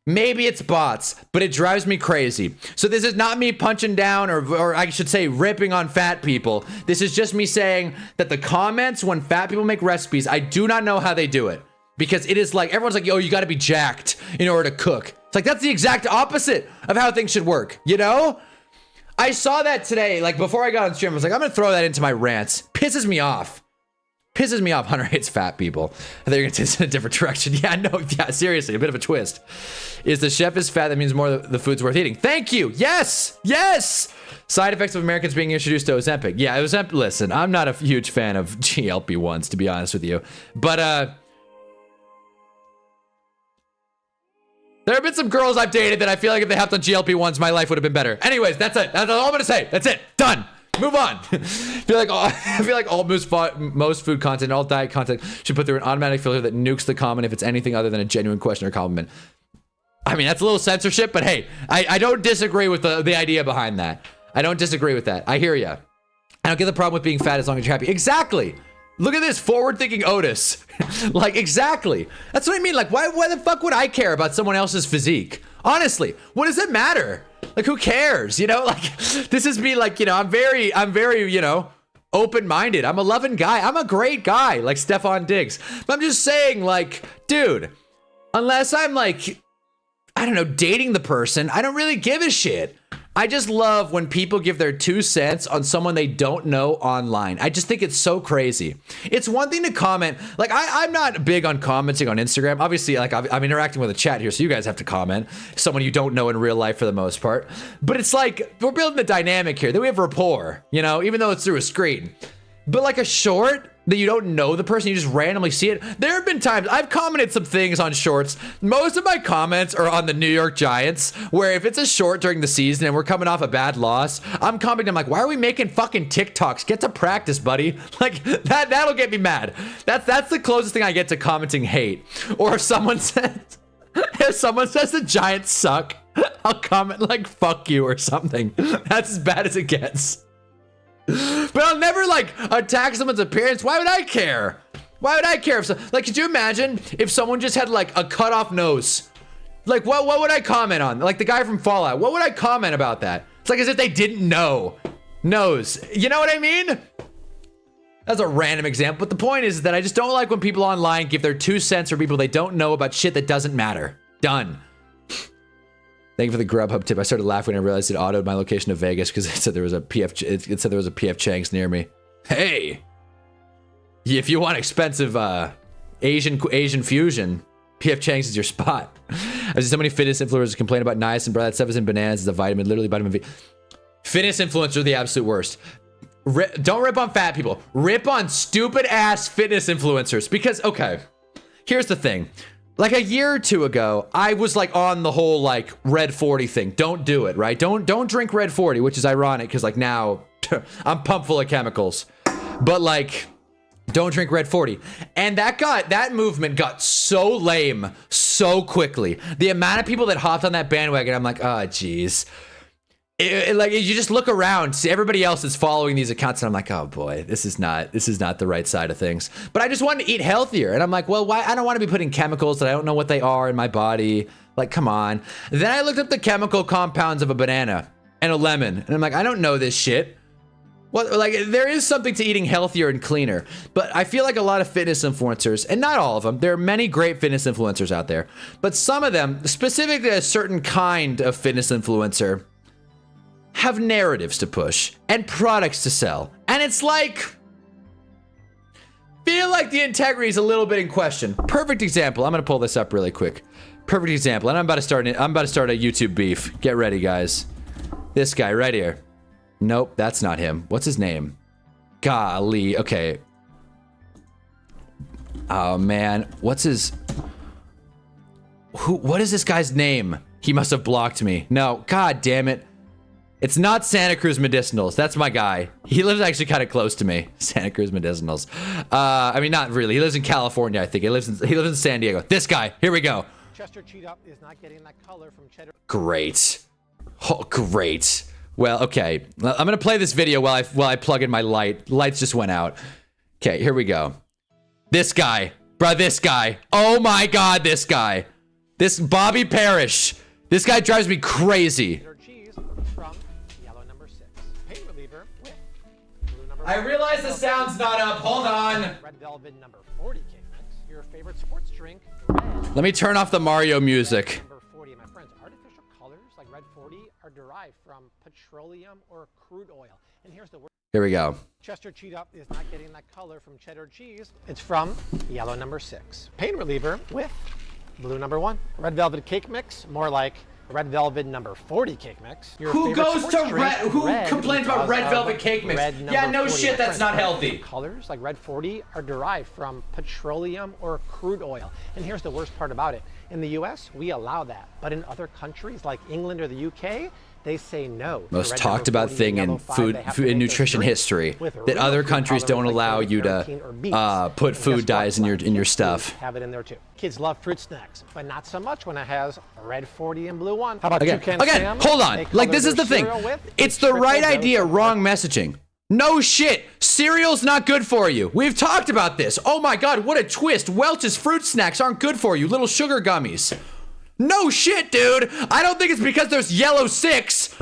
Maybe it's bots, but it drives me crazy. So this is not me punching down or I should say ripping on fat people. This is just me saying that the comments when fat people make recipes, I do not know how they do it. Because it is like, everyone's like, oh, you gotta be jacked in order to cook. It's like, that's the exact opposite of how things should work, you know? I saw that today, like before I got on stream, I was like, I'm gonna throw that into my rants. Pisses me off. Pisses me off. Hunter hates fat people. I think you're gonna take this in a different direction. Yeah, no, yeah, seriously, a bit of a twist. Is the chef is fat, that means more the food's worth eating. Thank you. Yes, yes. Side effects of Americans being introduced to Ozempic. Yeah, Ozempic. Listen, I'm not a huge fan of GLP-1s, to be honest with you. But there have been some girls I've dated that I feel like if they hopped on GLP-1s, my life would have been better. Anyways, that's it. That's all I'm gonna say. That's it. Done. Move on. I feel like all most food content, all diet content should put through an automatic filter that nukes the comment if it's anything other than a genuine question or compliment. I mean, that's a little censorship, but hey, I don't disagree with the idea behind that. I don't disagree with that. I hear ya. I don't get the problem with being fat as long as you're happy. Exactly. Look at this forward-thinking Otis. Like, exactly. That's what I mean. Like, why the fuck would I care about someone else's physique? Honestly, what does it matter? Like, who cares? You know, like, this is me, like, you know, I'm very, you know, open-minded. I'm a loving guy. I'm a great guy, like Stefan Diggs. But I'm just saying, like, dude, unless I'm, like, I don't know, dating the person, I don't really give a shit. I just love when people give their 2 cents on someone they don't know online. I just think it's so crazy. It's one thing to comment. Like, I'm not big on commenting on Instagram. Obviously, like, I'm interacting with a chat here, so you guys have to comment. Someone you don't know in real life for the most part. But it's like, we're building the dynamic here. Then we have rapport, you know, even though it's through a screen. But like a short, that you don't know the person, you just randomly see it. There have been times I've commented some things on shorts. Most of my comments are on the New York Giants, where if it's a short during the season and we're coming off a bad loss, I'm commenting, I'm like, why are we making fucking TikToks? Get to practice, buddy. Like that'll get me mad. That's the closest thing I get to commenting hate. Or if someone says the Giants suck, I'll comment like fuck you or something. That's as bad as it gets. But I'll never like attack someone's appearance. Why would I care? Why would I care if like, could you imagine if someone just had like a cut off nose? Like what would I comment on? Like the guy from Fallout, what would I comment about that? It's like as if they didn't know. Nose. You know what I mean? That's a random example, but the point is that I just don't like when people online give their 2 cents for people they don't know about shit that doesn't matter. Done. Thank you for the Grubhub tip. I started laughing when I realized it autoed my location to Vegas because it said there was a it said there was a PF Chang's near me. Hey, if you want expensive Asian fusion, PF Chang's is your spot. I've seen so many fitness influencers complain about niacin, bro. That stuff is in bananas. It's a vitamin, literally vitamin V. Fitness influencers are the absolute worst. Don't rip on fat people. Rip on stupid ass fitness influencers because okay, here's the thing. Like a year or two ago, I was like on the whole like Red 40 thing. Don't do it, right? Don't drink Red 40, which is ironic because like now I'm pumped full of chemicals. But like, don't drink Red 40. And that movement got so lame so quickly. The amount of people that hopped on that bandwagon, I'm like, oh geez. Like you just look around, see everybody else is following these accounts, and I'm like, oh boy, this is not the right side of things. But I just wanted to eat healthier, and I'm like, well, why? I don't want to be putting chemicals that I don't know what they are in my body. Like, come on. Then I looked up the chemical compounds of a banana and a lemon, and I'm like, I don't know this shit. Well, like there is something to eating healthier and cleaner, but I feel like a lot of fitness influencers, and not all of them, there are many great fitness influencers out there, but some of them, specifically a certain kind of fitness influencer, have narratives to push and products to sell. And it's like, feel like the integrity is a little bit in question. Perfect example. I'm gonna pull this up really quick. Perfect example. And I'm about to start a YouTube beef. Get ready, guys. This guy right here. Nope, that's not him. What's his name? Golly. Okay. Oh man, what is this guy's name? He must have blocked me. No, god damn it. It's not Santa Cruz Medicinals. That's my guy. He lives actually kind of close to me. Santa Cruz Medicinals. I mean, not really. He lives in California, I think. He lives in San Diego. This guy. Here we go. Chester Cheetah is not getting that color from cheddar. Great. Oh, great. Well, okay. I'm gonna play this video while I plug in my light. Lights just went out. Okay, here we go. This guy. Bruh, this guy. Oh my god, this guy. This Bobby Parrish. This guy drives me crazy. I realize the sound's not up. Hold on. Red Velvet number 40 cake mix. Your favorite sports drink. Let me turn off the Mario music. Number 40, my friends. Artificial colors like Red 40 are derived from petroleum or crude oil. And here's the word. Here we go. Chester Cheetah is not getting that color from cheddar cheese. It's from yellow number 6. Pain reliever with blue number 1. Red Velvet cake mix. More like Red Velvet number 40 cake mix. Who goes to red? Who complains about Red Velvet cake mix? Yeah, no shit, that's not healthy. Colors like Red 40 are derived from petroleum or crude oil. And here's the worst part about it. In the US, we allow that. But in other countries like England or the UK, they say no. Most talked about thing in food and nutrition history that other countries don't allow you to put food dyes in your stuff. Have it in there too. Kids love fruit snacks, but not so much when it has Red 40 and blue 1. How about again, hold on. Like this is the thing. It's the right idea, wrong messaging. No shit. Cereal's not good for you. We've talked about this. Oh my god, what a twist. Welch's fruit snacks aren't good for you. Little sugar gummies. No shit, dude. I don't think it's because there's yellow 6.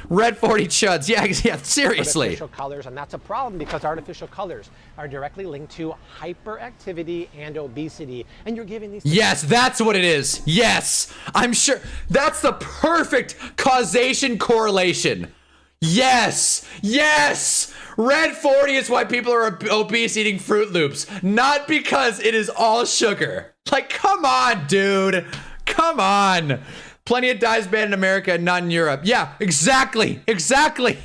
Red 40 chuds. Yeah, seriously. Artificial colors, and that's a problem because artificial colors are directly linked to hyperactivity and obesity. And you're giving these... Yes, that's what it is. Yes. I'm sure. That's the perfect causation correlation. Yes. Yes. Red 40 is why people are obese eating Fruit Loops. Not because it is all sugar. Like, come on, dude. Come on. Plenty of dyes banned in America and none in Europe. Yeah, exactly. Exactly.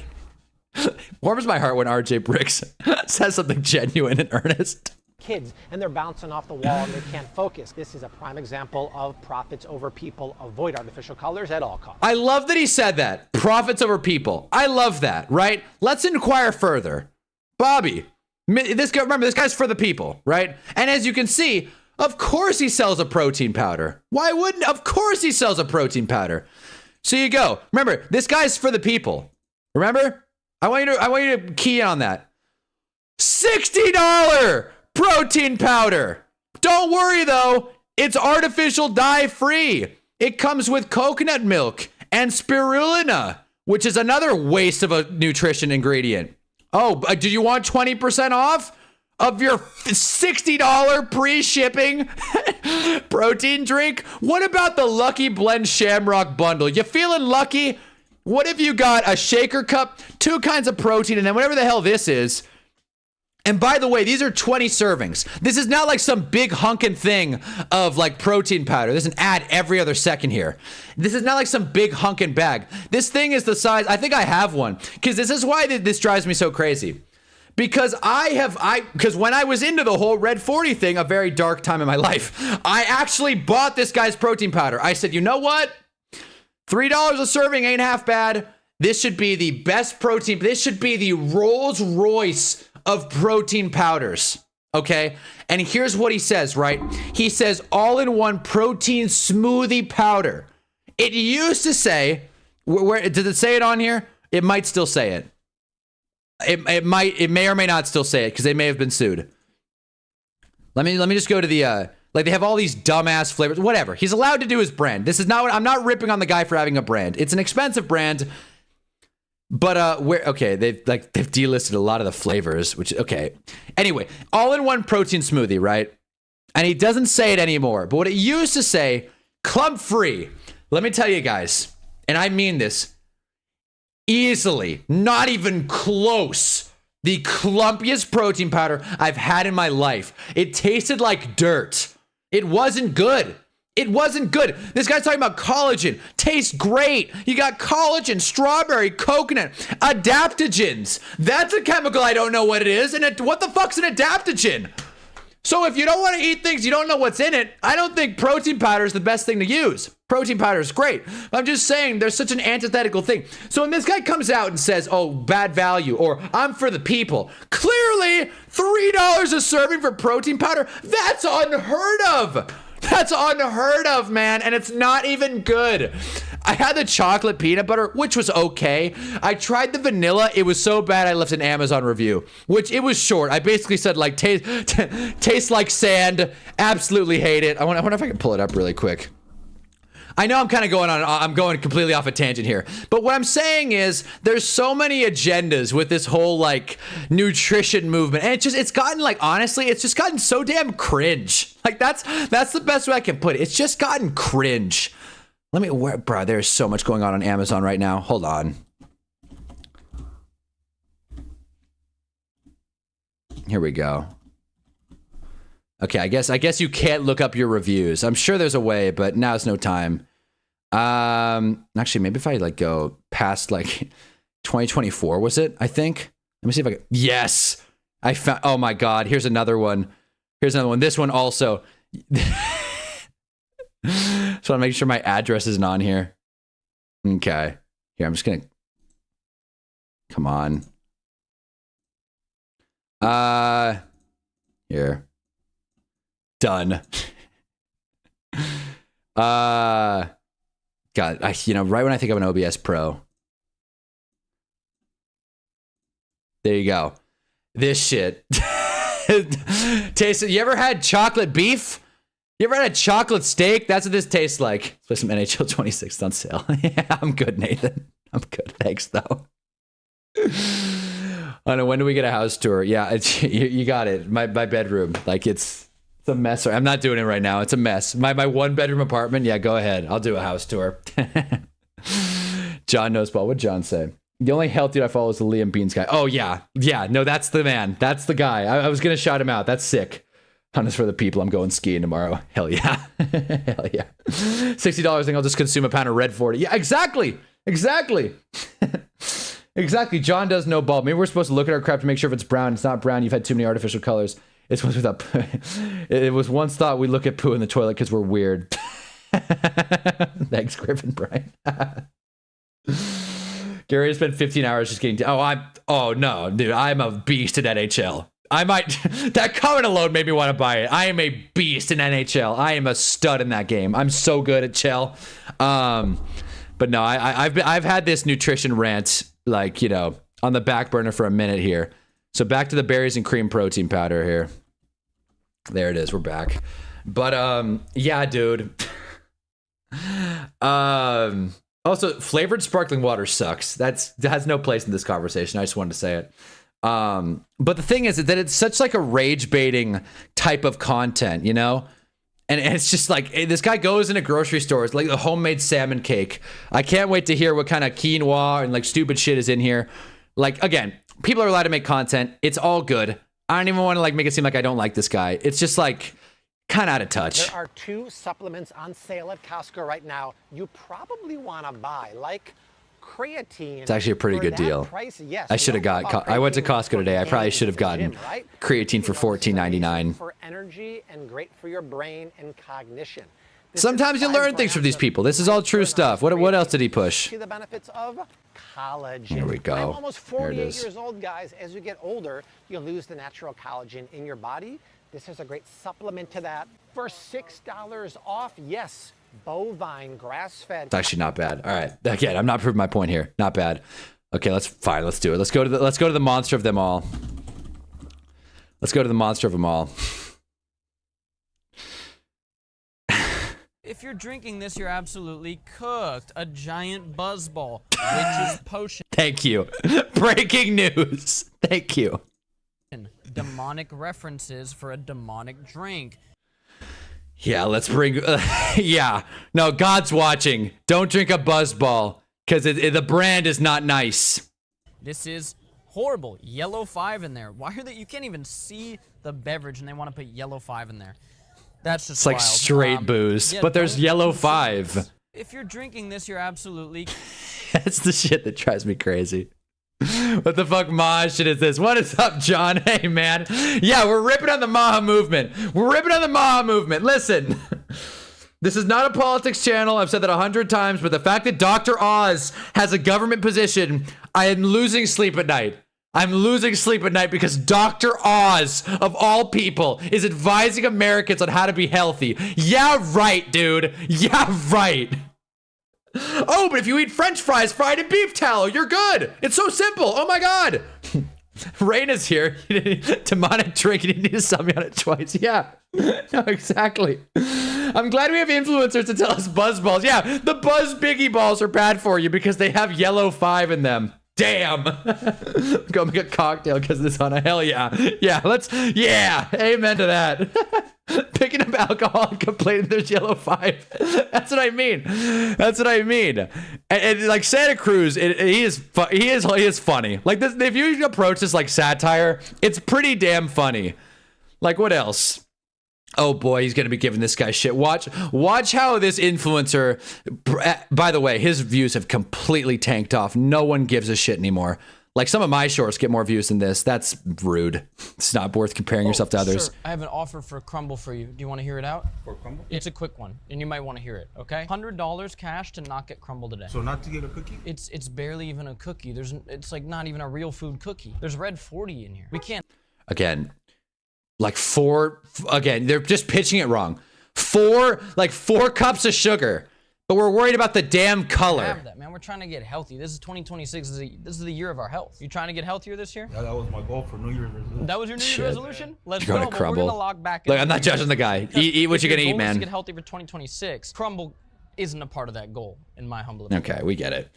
Warms my heart when RJ Bricks says something genuine and earnest. Kids, and they're bouncing off the wall and they can't focus. This is a prime example of profits over people. Avoid artificial colors at all costs. I love that he said that. Profits over people. I love that, right? Let's inquire further. Bobby, remember, this guy's for the people, right? And as you can see, of course he sells a protein powder. Why wouldn't? Of course he sells a protein powder. So you go. Remember, this guy's for the people. Remember? I want you to key in on that. $60 protein powder. Don't worry though, it's artificial dye free. It comes with coconut milk and spirulina, which is another waste of a nutrition ingredient. Oh, do you want 20% off of your $60 pre-shipping protein drink? What about the Lucky Blend Shamrock bundle? You feeling lucky? What if you got a shaker cup, 2 kinds of protein, and then whatever the hell this is? And by the way, these are 20 servings. This is not like some big hunkin' thing of like protein powder. There's an ad every other second here. This is not like some big hunkin' bag. This thing is the size, I think I have one, because this is why this drives me so crazy. Because because when I was into the whole Red 40 thing, a very dark time in my life, I actually bought this guy's protein powder. I said, you know what? $3 a serving ain't half bad. This should be the best protein. This should be the Rolls Royce of protein powders. Okay. And here's what he says, right? He says all-in-one protein smoothie powder. It used to say, where did it say it on here? It might still say it. It may or may not still say it because they may have been sued. Let me just go to the, like they have all these dumbass flavors, whatever. He's allowed to do his brand. This is not what I'm not ripping on the guy for having a brand. It's an expensive brand, but they've delisted a lot of the flavors, which okay. Anyway, all-in-one protein smoothie, right? And he doesn't say it anymore. But what it used to say, clump free. Let me tell you guys, and I mean this, easily, not even close, the clumpiest protein powder I've had in my life. It tasted like dirt. It wasn't good. It wasn't good. This guy's talking about collagen. Tastes great. You got collagen, strawberry, coconut, adaptogens. That's a chemical I don't know what it is. And what the fuck's an adaptogen? So if you don't want to eat things you don't know what's in it, I don't think protein powder is the best thing to use. Protein powder is great. I'm just saying there's such an antithetical thing. So when this guy comes out and says, oh, bad value, or I'm for the people, clearly $3 a serving for protein powder, that's unheard of. That's unheard of, man. And it's not even good. I had the chocolate peanut butter, which was okay. I tried the vanilla. It was so bad I left an Amazon review, which it was short. I basically said like tastes like sand. Absolutely hate it. I wonder if I can pull it up really quick. I know I'm kind of I'm going completely off a tangent here, but what I'm saying is there's so many agendas with this whole like nutrition movement, and it's gotten like, honestly, it's just gotten so damn cringe. Like that's the best way I can put it. It's just gotten cringe. Bro, there's so much going on Amazon right now. Hold on. Here we go. Okay, I guess you can't look up your reviews. I'm sure there's a way, but now's no time. Actually, maybe if I like go past like 2024, was it? I think. Let me see if I can. Yes, I found. Oh my God, here's another one. Here's another one. This one also. So I'm making sure my address isn't on here. Okay, here I'm just gonna. Come on. Here. Done. God, right when I think of an OBS Pro. There you go. This shit. Tastes. You ever had chocolate beef? You ever had a chocolate steak? That's what this tastes like. Let's play some NHL 26 on sale. Yeah, I'm good, Nathan. I'm good. Thanks, though. I don't know. When do we get a house tour? Yeah, you got it. My bedroom. Like, it's a mess. I'm not doing it right now. It's a mess. My 1-bedroom apartment. Yeah, go ahead. I'll do a house tour. John knows Paul. What'd John say? The only health dude I follow is the Liam Beans guy. Oh, yeah. Yeah, no, that's the man. That's the guy. I was going to shout him out. That's sick. Hunt for the people. I'm going skiing tomorrow. Hell yeah. Hell yeah. $60, and I'll just consume a pound of Red 40. Yeah, exactly. Exactly. Exactly. John does no ball. Maybe we're supposed to look at our crap to make sure if it's brown. It's not brown. You've had too many artificial colors. It's supposed to be that. It was once thought we look at poo in the toilet because we're weird. Thanks, Griffin Brian. Gary has spent 15 hours just getting. Oh no, dude, I'm a beast in NHL. I might. That comment alone made me want to buy it. I am a beast in NHL. I am a stud in that game. I'm so good at Chell. But no, I've had this nutrition rant, like, you know, on the back burner for a minute here. So back to the berries and cream protein powder here. There it is. We're back. But yeah, dude. Also, flavored sparkling water sucks. That has no place in this conversation. I just wanted to say it. But the thing is that it's such like a rage baiting type of content, you know? And it's just like, this guy goes into grocery stores, like the homemade salmon cake. I can't wait to hear what kind of quinoa and like stupid shit is in here. Like, again, people are allowed to make content. It's all good. I don't even want to like make it seem like I don't like this guy. It's just like kind of out of touch. There are 2 supplements on sale at Costco right now you probably want to buy, like creatine. It's actually a pretty good deal. Price, yes, I should have got. I went to Costco today. I probably should have gotten creatine for $14.99. For energy and great for your brain and cognition. Sometimes you learn things from these people. This is all true stuff. What else did he push? See the benefits of collagen. Here we go. I'm almost 48 years old, guys. As you get older, you'll lose the natural collagen in your body. This is a great supplement to that. For $6 off, yes. Bovine, grass-fed. It's actually not bad. All right. Again, I'm not proving my point here. Not bad. Okay, let's do it. Let's go to the monster of them all. Let's go to the monster of them all. If you're drinking this, you're absolutely cooked. A giant buzzball, witch's potion. Thank you. Breaking news. Thank you. Demonic references for a demonic drink. Yeah, let's bring... yeah. No, God's watching. Don't drink a buzzball, because the brand is not nice. This is horrible. Yellow 5 in there. Why are they... You can't even see the beverage, and they want to put yellow 5 in there. That's just It's like wild. straight booze, Yeah, but there's yellow 5. If you're drinking this, you're absolutely... That's the shit that drives me crazy. What the fuck Maj shit is this? What is up, John? Hey, man. Yeah, we're ripping on the Maha movement. We're ripping on the Maha movement. Listen, this is not a politics channel. I've said that 100 times, but the fact that Dr. Oz has a government position, I am losing sleep at night. I'm losing sleep at night because Dr. Oz, of all people, is advising Americans on how to be healthy. Yeah, right, dude. Yeah, right. Oh, but if you eat French fries fried in beef tallow, you're good. It's so simple. Oh my God. Raina's here. Demonic drink. You need to sell me on it twice. Yeah. No, exactly. I'm glad we have influencers to tell us buzz balls. Yeah, the buzz biggie balls are bad for you because they have yellow 5 in them. Damn. Go make a cocktail because of this on a hell yeah. Yeah, yeah, amen to that. Picking up alcohol and complaining there's yellow 5. That's what I mean. That's what I mean. And like Santa Cruz, he is funny. Like this, if you approach this like satire, it's pretty damn funny. Like what else? Oh boy, he's gonna be giving this guy shit. Watch how this influencer. By the way, his views have completely tanked off. No one gives a shit anymore. Like some of my shorts get more views than this. That's rude. It's not worth comparing yourself to others. Sure. I have an offer for Crumble for you. Do you want to hear it out? For Crumble? It's a quick one, and you might want to hear it, okay? $100 cash to not get Crumble today. So not to get a cookie? It's barely even a cookie. It's like not even a real food cookie. There's red 40 in here. We can't. Again, like they're just pitching it wrong. 4 cups of sugar. But we're worried about the damn color. Have that, man. We're trying to get healthy. This is 2026. This is the year of our health. You trying to get healthier this year? Yeah, that was my goal for New Year's resolution. That was your New Year's resolution? Let's You're go. gonna crumble. We're gonna log back. Look, I'm not judging the guy. Eat what you're gonna eat, man. To get healthy for 2026. Crumble isn't a part of that goal, in my humble opinion. Okay, we get it.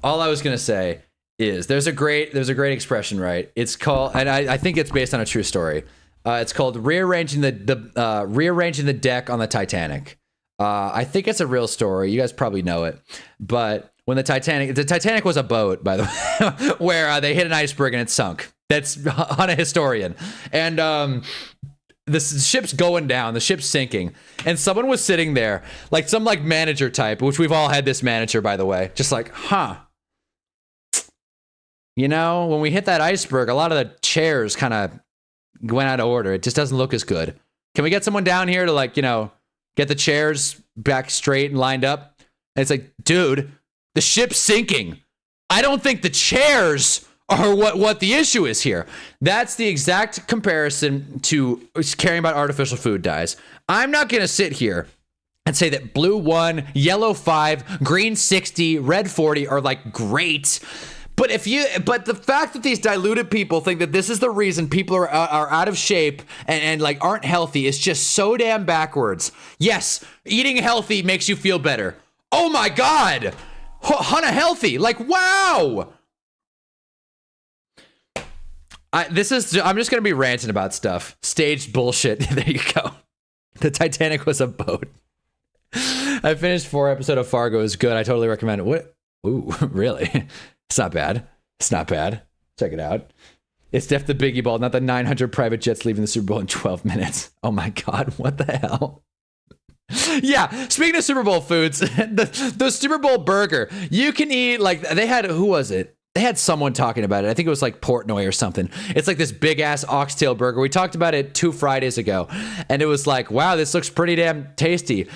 All I was gonna say is there's a great expression, right? It's called, and I think it's based on a true story. It's called rearranging the deck on the Titanic. I think it's a real story. You guys probably know it. But when the Titanic was a boat, by the way, where they hit an iceberg and it sunk. That's on a historian. And the ship's going down, the ship's sinking. And someone was sitting there, like some like manager type, which we've all had this manager, by the way. Just like, huh. You know, when we hit that iceberg, a lot of the chairs kind of went out of order. It just doesn't look as good. Can we get someone down here to, like, you know, get the chairs back straight and lined up? And it's like, dude, the ship's sinking. I don't think the chairs are what the issue is here. That's the exact comparison to caring about artificial food dyes. I'm not going to sit here and say that blue 1, yellow 5, green 60, red 40 are like great. But the fact that these diluted people think that this is the reason people are out of shape and like aren't healthy is just so damn backwards. Yes, eating healthy makes you feel better. Oh my God, Hunna healthy, like wow. I'm just gonna be ranting about stuff. Staged bullshit. There you go. The Titanic was a boat. I finished 4 episodes of Fargo. It was good. I totally recommend it. What? Ooh, really? It's not bad. It's not bad. Check it out. It's Def the Biggie Ball, not the 900 private jets leaving the Super Bowl in 12 minutes. Oh my God, what the hell? Yeah, speaking of Super Bowl foods, the Super Bowl burger, you can eat, like, they had, who was it? They had someone talking about it. I think it was like Portnoy or something. It's like this big ass oxtail burger. We talked about it 2 Fridays ago, and it was like, wow, this looks pretty damn tasty.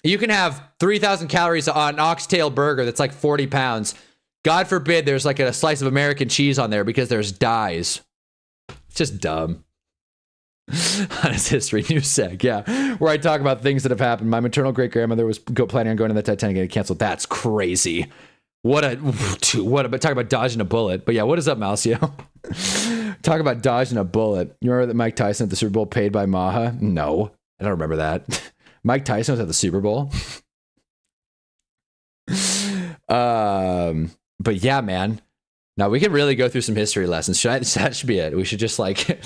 You can have 3,000 calories on an oxtail burger that's like 40 pounds. God forbid there's like a slice of American cheese on there because there's dyes. It's just dumb. Honest history, new seg, yeah, where I talk about things that have happened. My maternal great grandmother was planning on going to the Titanic and get canceled. That's crazy. But talk about dodging a bullet. But yeah, what is up, Malcio? Talk about dodging a bullet. You remember that Mike Tyson at the Super Bowl paid by Maha? No, I don't remember that. Mike Tyson was at the Super Bowl. But yeah, man. Now we can really go through some history lessons. That should be it. We should just like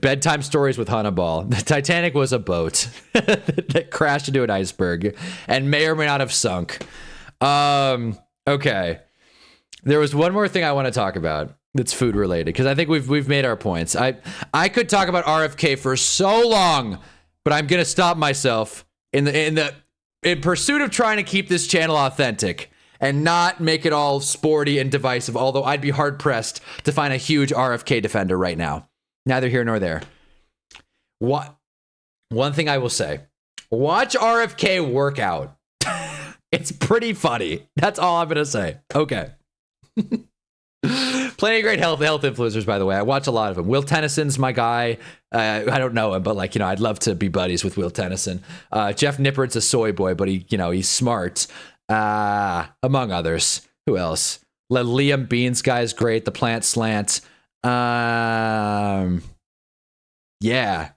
bedtime stories with Hannabal. The Titanic was a boat that crashed into an iceberg and may or may not have sunk. Okay. There was one more thing I want to talk about that's food related because I think we've made our points. I could talk about RFK for so long, but I'm gonna stop myself in pursuit of trying to keep this channel authentic and not make it all sporty and divisive, although I'd be hard-pressed to find a huge RFK defender right now. Neither here nor there. One thing I will say, watch RFK work out. It's pretty funny. That's all I'm going to say. Okay. Plenty of great health influencers, by the way. I watch a lot of them. Will Tennyson's my guy. I don't know him, but like, you know, I'd love to be buddies with Will Tennyson. Jeff Nippert's a soy boy, but he's smart. Among others. Who else? Liam Bean's guy's great. The Plant Slant. Yeah,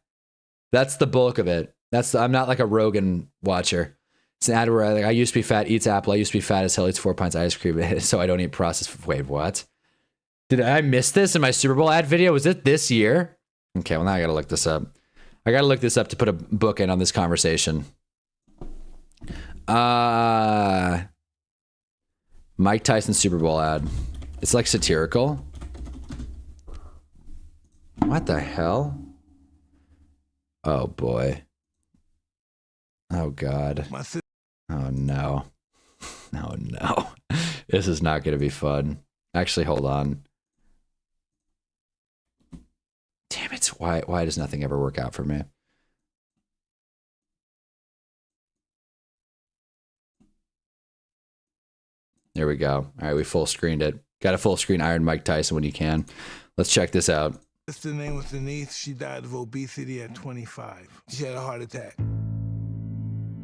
that's the bulk of it. I'm not like a Rogan watcher. It's an ad where I used to be fat, eats apple. I used to be fat as hell, eats 4 pints of ice cream, so I don't eat processed. Wait, what? Did I miss this in my Super Bowl ad video? Was it this year? Okay, well now I gotta look this up. I gotta look this up to put a bookend on this conversation. Mike Tyson Super Bowl ad. It's like satirical. What the hell? Oh boy. Oh God. Oh no. Oh no. This is not gonna be fun. Actually, hold on. Damn it. Why does nothing ever work out for me? There we go. All right, we full screened it. Got a full screen Iron Mike Tyson when you can. Let's check this out. Her name was Denise. She died of obesity at 25. She had a heart attack.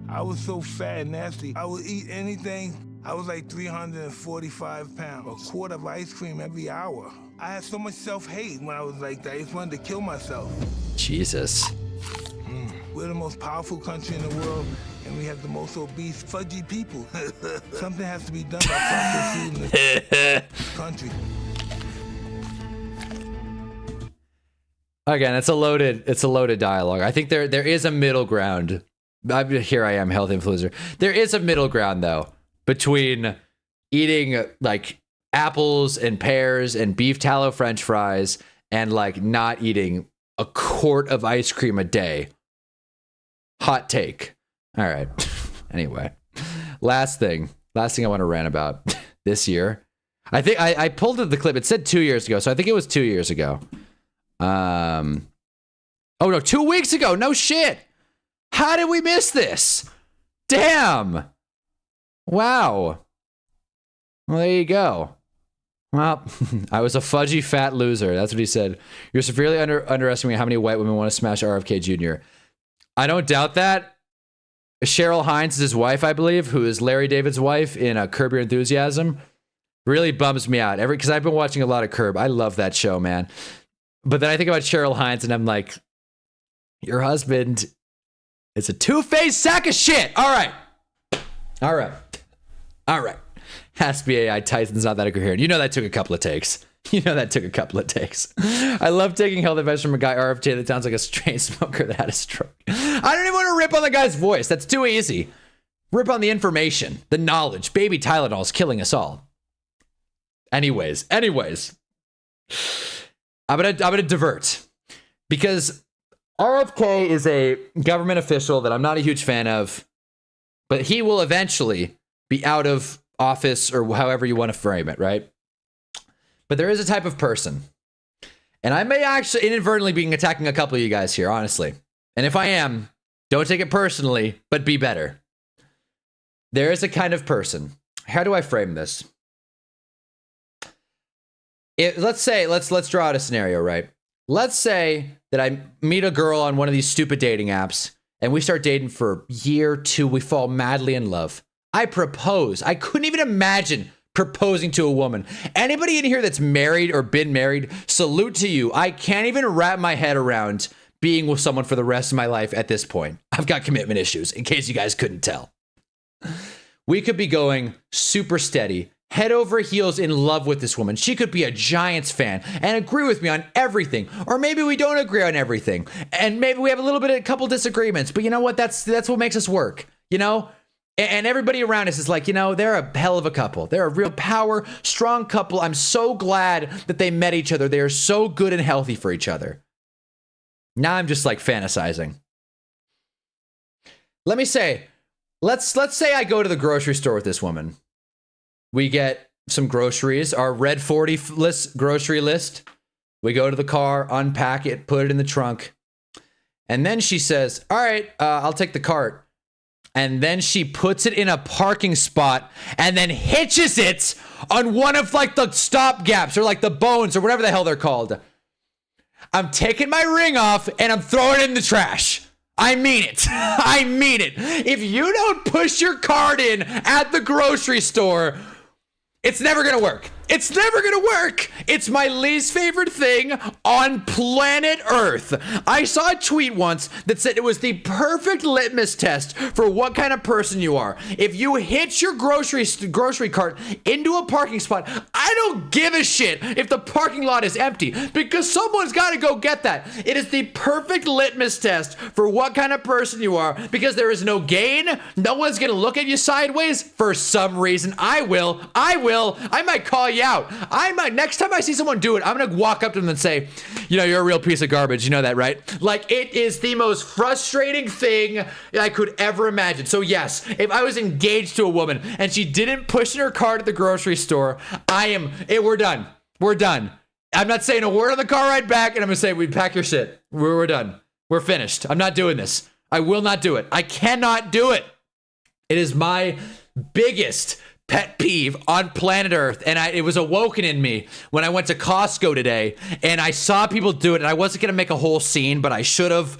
I was so fat and nasty. I would eat anything. I was like 345 pounds. A quart of ice cream every hour. I had so much self-hate when I was like that. I just wanted to kill myself. Jesus. We're the most powerful country in the world, and we have the most obese, fudgy people. Something has to be done about processed food in this country. Again, it's a loaded dialogue. I think there is a middle ground. Here I am, health influencer. There is a middle ground though between eating like apples and pears and beef tallow French fries and like not eating a quart of ice cream a day. Hot take. All right. Anyway, last thing I want to rant about this year. I think I pulled the clip. It said 2 years ago, so I think it was 2 years ago. Oh no, 2 weeks ago. No shit. How did we miss this? Damn. Wow. Well, there you go. Well, I was a fudgy fat loser. That's what he said. You're severely underestimating how many white women want to smash RFK Jr. I don't doubt that. Cheryl Hines is his wife, I believe, who is Larry David's wife in Curb Your Enthusiasm. Really bums me out. Because I've been watching a lot of Curb. I love that show, man. But then I think about Cheryl Hines and I'm like, your husband is a two-faced sack of shit. All right. All right. All right. Has to be AI. Tyson's not that coherent. You know that took a couple of takes. You know that took a couple of takes. I love taking health advice from a guy RFJ that sounds like a strain smoker that had a stroke. I don't even want to rip on the guy's voice. That's too easy. Rip on the information, the knowledge. Baby Tylenol's killing us all. Anyways. I'm gonna divert. Because RFK is a government official that I'm not a huge fan of, but he will eventually be out of office or however you want to frame it, right? But there is a type of person, and I may actually inadvertently be attacking a couple of you guys here, honestly. And if I am, don't take it personally, but be better. There is a kind of person. How do I frame this? Let's draw out a scenario, right? Let's say that I meet a girl on one of these stupid dating apps, and we start dating for a year or two. We fall madly in love. I propose. I couldn't even imagine proposing to a woman. Anybody in here that's married or been married, salute to you. I can't even wrap my head around being with someone for the rest of my life at this point. I've got commitment issues, in case you guys couldn't tell. We could be going super steady, head over heels in love with this woman. She could be a Giants fan and agree with me on everything. Or maybe we don't agree on everything. And maybe we have a couple disagreements. But you know what? That's what makes us work, you know? And everybody around us is like, you know, they're a hell of a couple. They're a real power, strong couple. I'm so glad that they met each other. They are so good and healthy for each other. Now I'm just like fantasizing. Let me say, let's say I go to the grocery store with this woman. We get some groceries, our red 40 grocery list. We go to the car, unpack it, put it in the trunk. And then she says, all right, I'll take the cart. And then she puts it in a parking spot and then hitches it on one of like the stop gaps or like the bones or whatever the hell they're called. I'm taking my ring off and I'm throwing it in the trash. I mean it. I mean it. If you don't push your cart in at the grocery store, it's never going to work. It's never going to work. It's my least favorite thing on planet Earth. I saw a tweet once that said it was the perfect litmus test for what kind of person you are. If you hitch your grocery cart into a parking spot, I don't give a shit if the parking lot is empty because someone's got to go get that. It is the perfect litmus test for what kind of person you are because there is no gain. No one's going to look at you sideways for some reason. I will. I might call you out. Next time I see someone do it, I'm gonna walk up to them and say, you know, you're a real piece of garbage. You know that, right? Like, it is the most frustrating thing I could ever imagine. So yes, if I was engaged to a woman and she didn't push in her cart at the grocery store, we're done. We're done. I'm not saying a word on the car ride back, and I'm gonna say, we pack your shit. We're done. We're finished. I'm not doing this. I will not do it. I cannot do it. It is my biggest pet peeve on planet Earth, and it was awoken in me when I went to Costco today and I saw people do it, and I wasn't gonna make a whole scene, but I should have,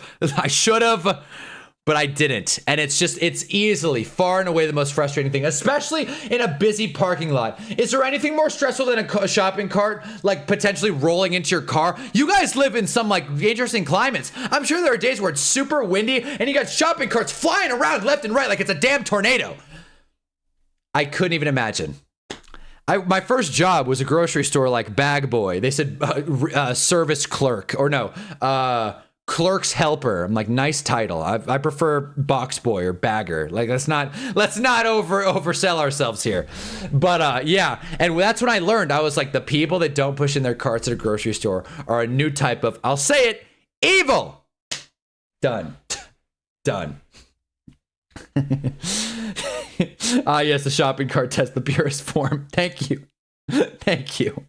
but I didn't. And it's easily far and away the most frustrating thing, especially in a busy parking lot. Is there anything more stressful than a shopping cart, like potentially rolling into your car? You guys live in some like interesting climates. I'm sure there are days where it's super windy and you got shopping carts flying around left and right like it's a damn tornado. I couldn't even imagine. My first job was a grocery store like bag boy. They said service clerk or no, clerk's helper. I'm like, nice title. I prefer box boy or bagger. Like, let's not oversell ourselves here. But yeah, and that's when I learned. I was like, the people that don't push in their carts at a grocery store are a new type of, I'll say it, evil. Done. Yes, the shopping cart test, the purest form. Thank you. Thank you.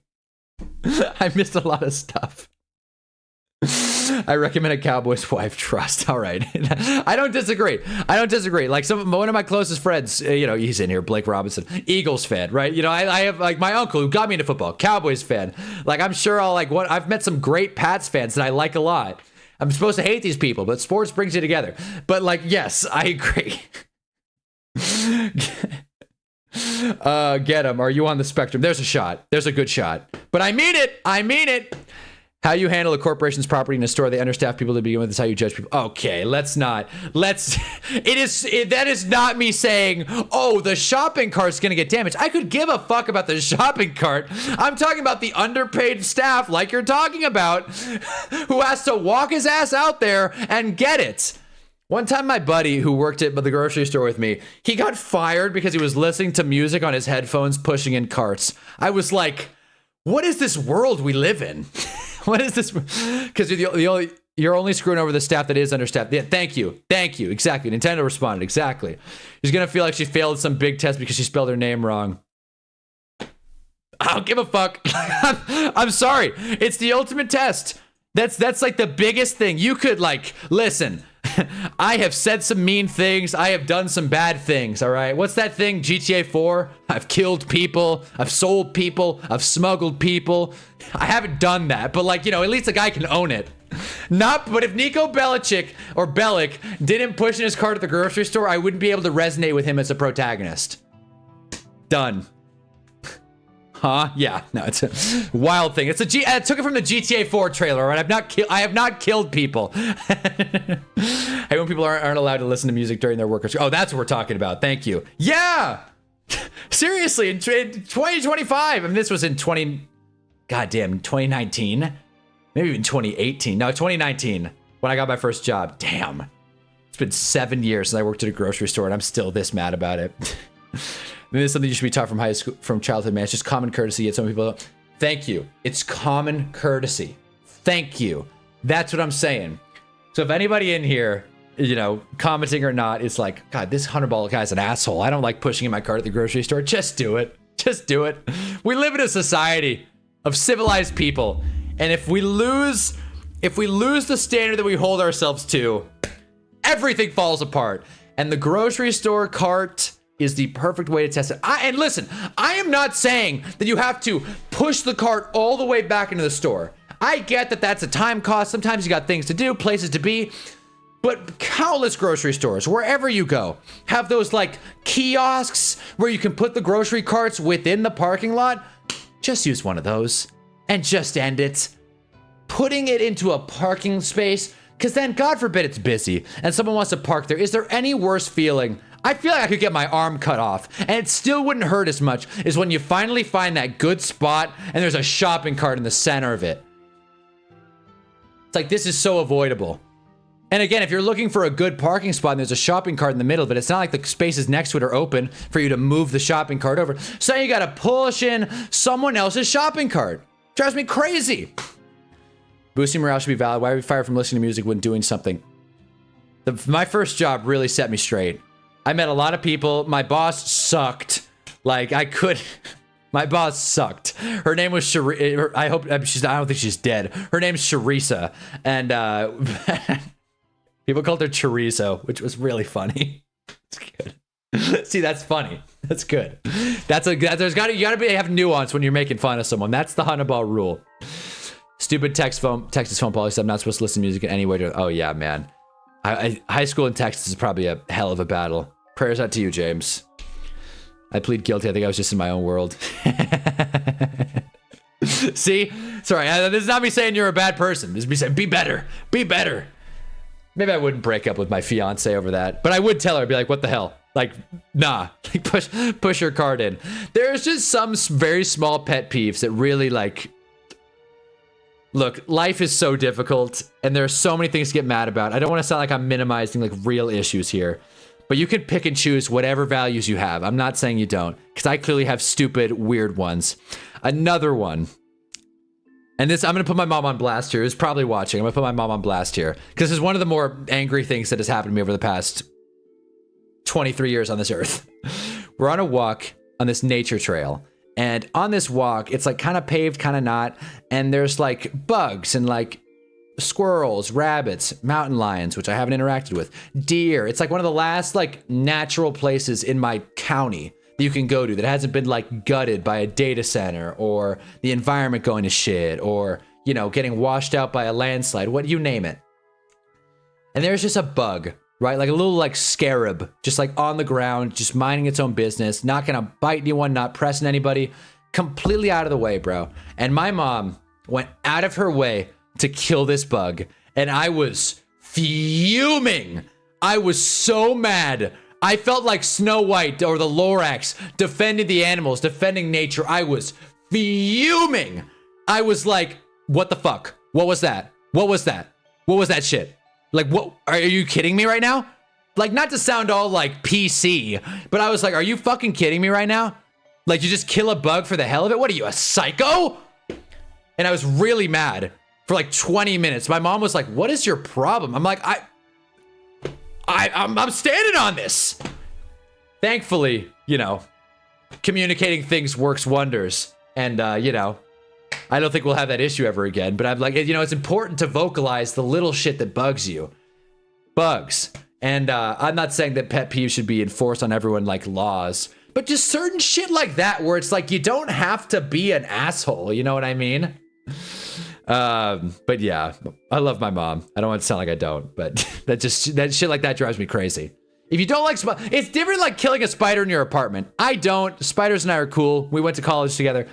I missed a lot of stuff. I recommend a cowboy's wife. Trust. All right. I don't disagree. I don't disagree. Like one of my closest friends, you know, he's in here, Blake Robinson, Eagles fan, right? You know, I have like my uncle who got me into football, Cowboys fan. Like I'm sure I've met some great Pats fans that I like a lot. I'm supposed to hate these people, but sports brings you together. But like, yes, I agree. Get him. Are you on the spectrum? There's a shot. There's a good shot. But I mean it. I mean it. How you handle a corporation's property in a store, they understaff people to begin with, is how you judge people. Okay, that is not me saying, oh, the shopping cart's gonna get damaged. I could give a fuck about the shopping cart. I'm talking about the underpaid staff, like you're talking about, who has to walk his ass out there and get it. One time my buddy who worked at the grocery store with me, he got fired because he was listening to music on his headphones, pushing in carts. I was like, what is this world we live in? What is this? Because you're only screwing over the staff that is understaffed. Yeah, thank you. Exactly. Nintendo responded. Exactly. She's going to feel like she failed some big test because she spelled her name wrong. I don't give a fuck. I'm sorry. It's the ultimate test. That's like the biggest thing. You could listen. I have said some mean things. I have done some bad things, all right? What's that thing, GTA 4? I've killed people. I've sold people. I've smuggled people. I haven't done that, but at least a guy can own it. But if Nico Bellic didn't push in his cart at the grocery store, I wouldn't be able to resonate with him as a protagonist. Done. Huh? Yeah, no, it's a wild thing. I took it from the GTA 4 trailer, right? I have not killed people. Hey, when people aren't allowed to listen to music during their work. Oh, that's what we're talking about. Thank you. Yeah! Seriously, in 2025. I mean, this was in 2019? Maybe even 2018. No, 2019, when I got my first job. Damn. It's been 7 years since I worked at a grocery store, and I'm still this mad about it. Maybe it's something you should be taught from high school, from childhood, man. It's just common courtesy. Yet some people don't. Thank you. It's common courtesy. Thank you. That's what I'm saying. So if anybody in here, commenting or not, is like, God, this Hunnaball guy's an asshole. I don't like pushing in my cart at the grocery store. Just do it. Just do it. We live in a society of civilized people, and if we lose the standard that we hold ourselves to, everything falls apart. And the grocery store cart is the perfect way to test it. And listen, I am not saying that you have to push the cart all the way back into the store. I get that that's a time cost. Sometimes you got things to do, places to be. But countless grocery stores, wherever you go, have those kiosks where you can put the grocery carts within the parking lot. Just use one of those and just end it. Putting it into a parking space, because then, God forbid, it's busy and someone wants to park there. Is there any worse feeling? I feel like I could get my arm cut off and it still wouldn't hurt as much as when you finally find that good spot and there's a shopping cart in the center of it. It's like, this is so avoidable. And again, if you're looking for a good parking spot and there's a shopping cart in the middle of it, it's not like the spaces next to it are open for you to move the shopping cart over. So now you gotta push in someone else's shopping cart. Drives me crazy. Boosting morale should be valid. Why are we fired from listening to music when doing something? My first job really set me straight. I met a lot of people. My boss sucked. My boss sucked. Her name was Sharisa. I don't think she's dead. Her name's Sharisa. And people called her Chorizo, which was really funny. It's good. See, that's funny. That's good. You gotta have nuance when you're making fun of someone. That's the Hunnaball rule. Stupid Texas phone policy. I'm not supposed to listen to music in any way. Oh yeah, man. High school in Texas is probably a hell of a battle. Prayers out to you, James. I plead guilty. I think I was just in my own world. See? Sorry, this is not me saying you're a bad person. This is me saying, be better. Be better. Maybe I wouldn't break up with my fiance over that. But I would tell her, I'd be like, what the hell? Nah. Push your card in. There's just some very small pet peeves that really, look, life is so difficult, and there are so many things to get mad about. I don't want to sound like I'm minimizing, real issues here. But you can pick and choose whatever values you have. I'm not saying you don't, because I clearly have stupid, weird ones. Another one. And this, I'm going to put my mom on blast here. Who's probably watching. I'm going to put my mom on blast here. Because this is one of the more angry things that has happened to me over the past 23 years on this earth. We're on a walk on this nature trail. And on this walk, it's like kind of paved, kind of not. And there's like bugs and like squirrels, rabbits, mountain lions, which I haven't interacted with, deer. It's like one of the last like natural places in my county that you can go to that hasn't been like gutted by a data center or the environment going to shit or, you know, getting washed out by a landslide, what you name it. And there's just a bug, right? Like a little like scarab, just like on the ground, just minding its own business, not gonna bite anyone, not pressing anybody, completely out of the way, bro. And my mom went out of her way to kill this bug. And I was fuming. I was so mad. I felt like Snow White or the Lorax defending the animals, defending nature. I was fuming. I was like, what the fuck? What was that? What was that? What was that shit? Like, what? Are you kidding me right now? Like, not to sound all like PC, but I was like, are you fucking kidding me right now? Like, you just kill a bug for the hell of it? What are you, a psycho? And I was really mad for like 20 minutes. My mom was like, what is your problem? I'm like, I'm standing on this. Thankfully, you know, communicating things works wonders. And, you know, I don't think we'll have that issue ever again. But I'm like, you know, it's important to vocalize the little shit that bugs you. Bugs. And I'm not saying that pet peeves should be enforced on everyone like laws. But just certain shit like that where it's like, you don't have to be an asshole. You know what I mean? But yeah, I love my mom. I don't want to sound like I don't, but that shit like that drives me crazy. If you don't like it's different like killing a spider in your apartment. I don't. Spiders and I are cool. We went to college together.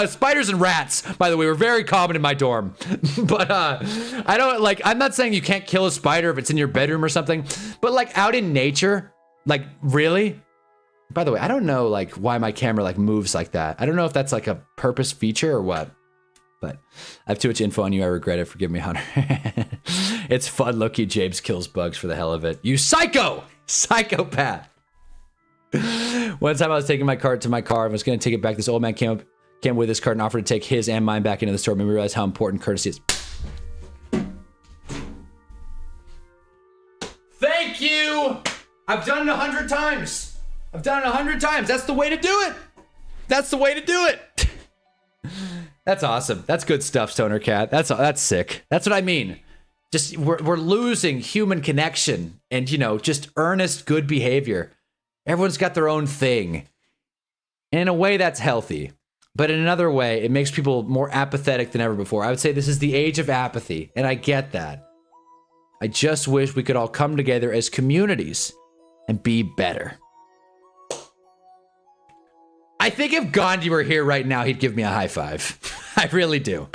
Spiders and rats, by the way, were very common in my dorm. But I don't like, I'm not saying you can't kill a spider if it's in your bedroom or something, but like out in nature, like really? By the way, I don't know like why my camera like moves like that. I don't know if that's like a purpose feature or what. But I have too much info on you. I regret it. Forgive me, Hunter. It's fun. Low-key, James kills bugs for the hell of it. You psycho! Psychopath! One time I was taking my cart to my car and was going to take it back. This old man came with his cart and offered to take his and mine back into the store. Made me realize how important courtesy is. Thank you! I've done it 100 times. I've done it 100 times. That's the way to do it. That's the way to do it. That's awesome. That's good stuff, Stoner Cat. That's sick. That's what I mean. Just we're losing human connection and, you know, just earnest good behavior. Everyone's got their own thing. And in a way that's healthy. But in another way, it makes people more apathetic than ever before. I would say this is the age of apathy, and I get that. I just wish we could all come together as communities and be better. I think if Gandhi were here right now, he'd give me a high five. I really do.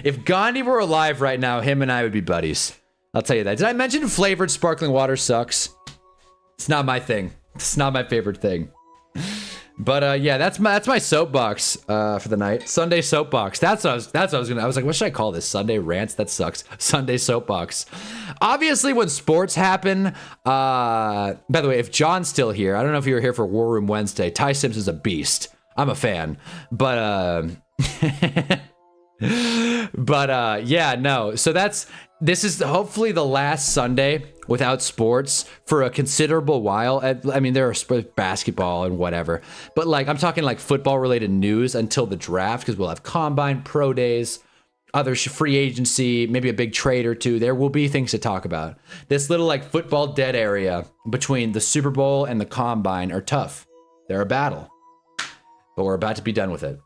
If Gandhi were alive right now, him and I would be buddies. I'll tell you that. Did I mention flavored sparkling water sucks? It's not my thing. It's not my favorite thing. But yeah, that's my soapbox for the night. Sunday soapbox. That's what I was gonna. I was like, what should I call this? Sunday rants? That sucks. Sunday soapbox. Obviously, when sports happen. By the way, if John's still here, I don't know if you were here for War Room Wednesday. Ty Simpson's a beast. I'm a fan. But yeah, no. So this is hopefully the last Sunday without sports for a considerable while. I mean, there are basketball and whatever, but like I'm talking like football related news until the draft, because we'll have combine, pro days, other free agency, maybe a big trade or two. There will be things to talk about. This little like football dead area between the Super Bowl and the combine are tough. They're a battle, but we're about to be done with it.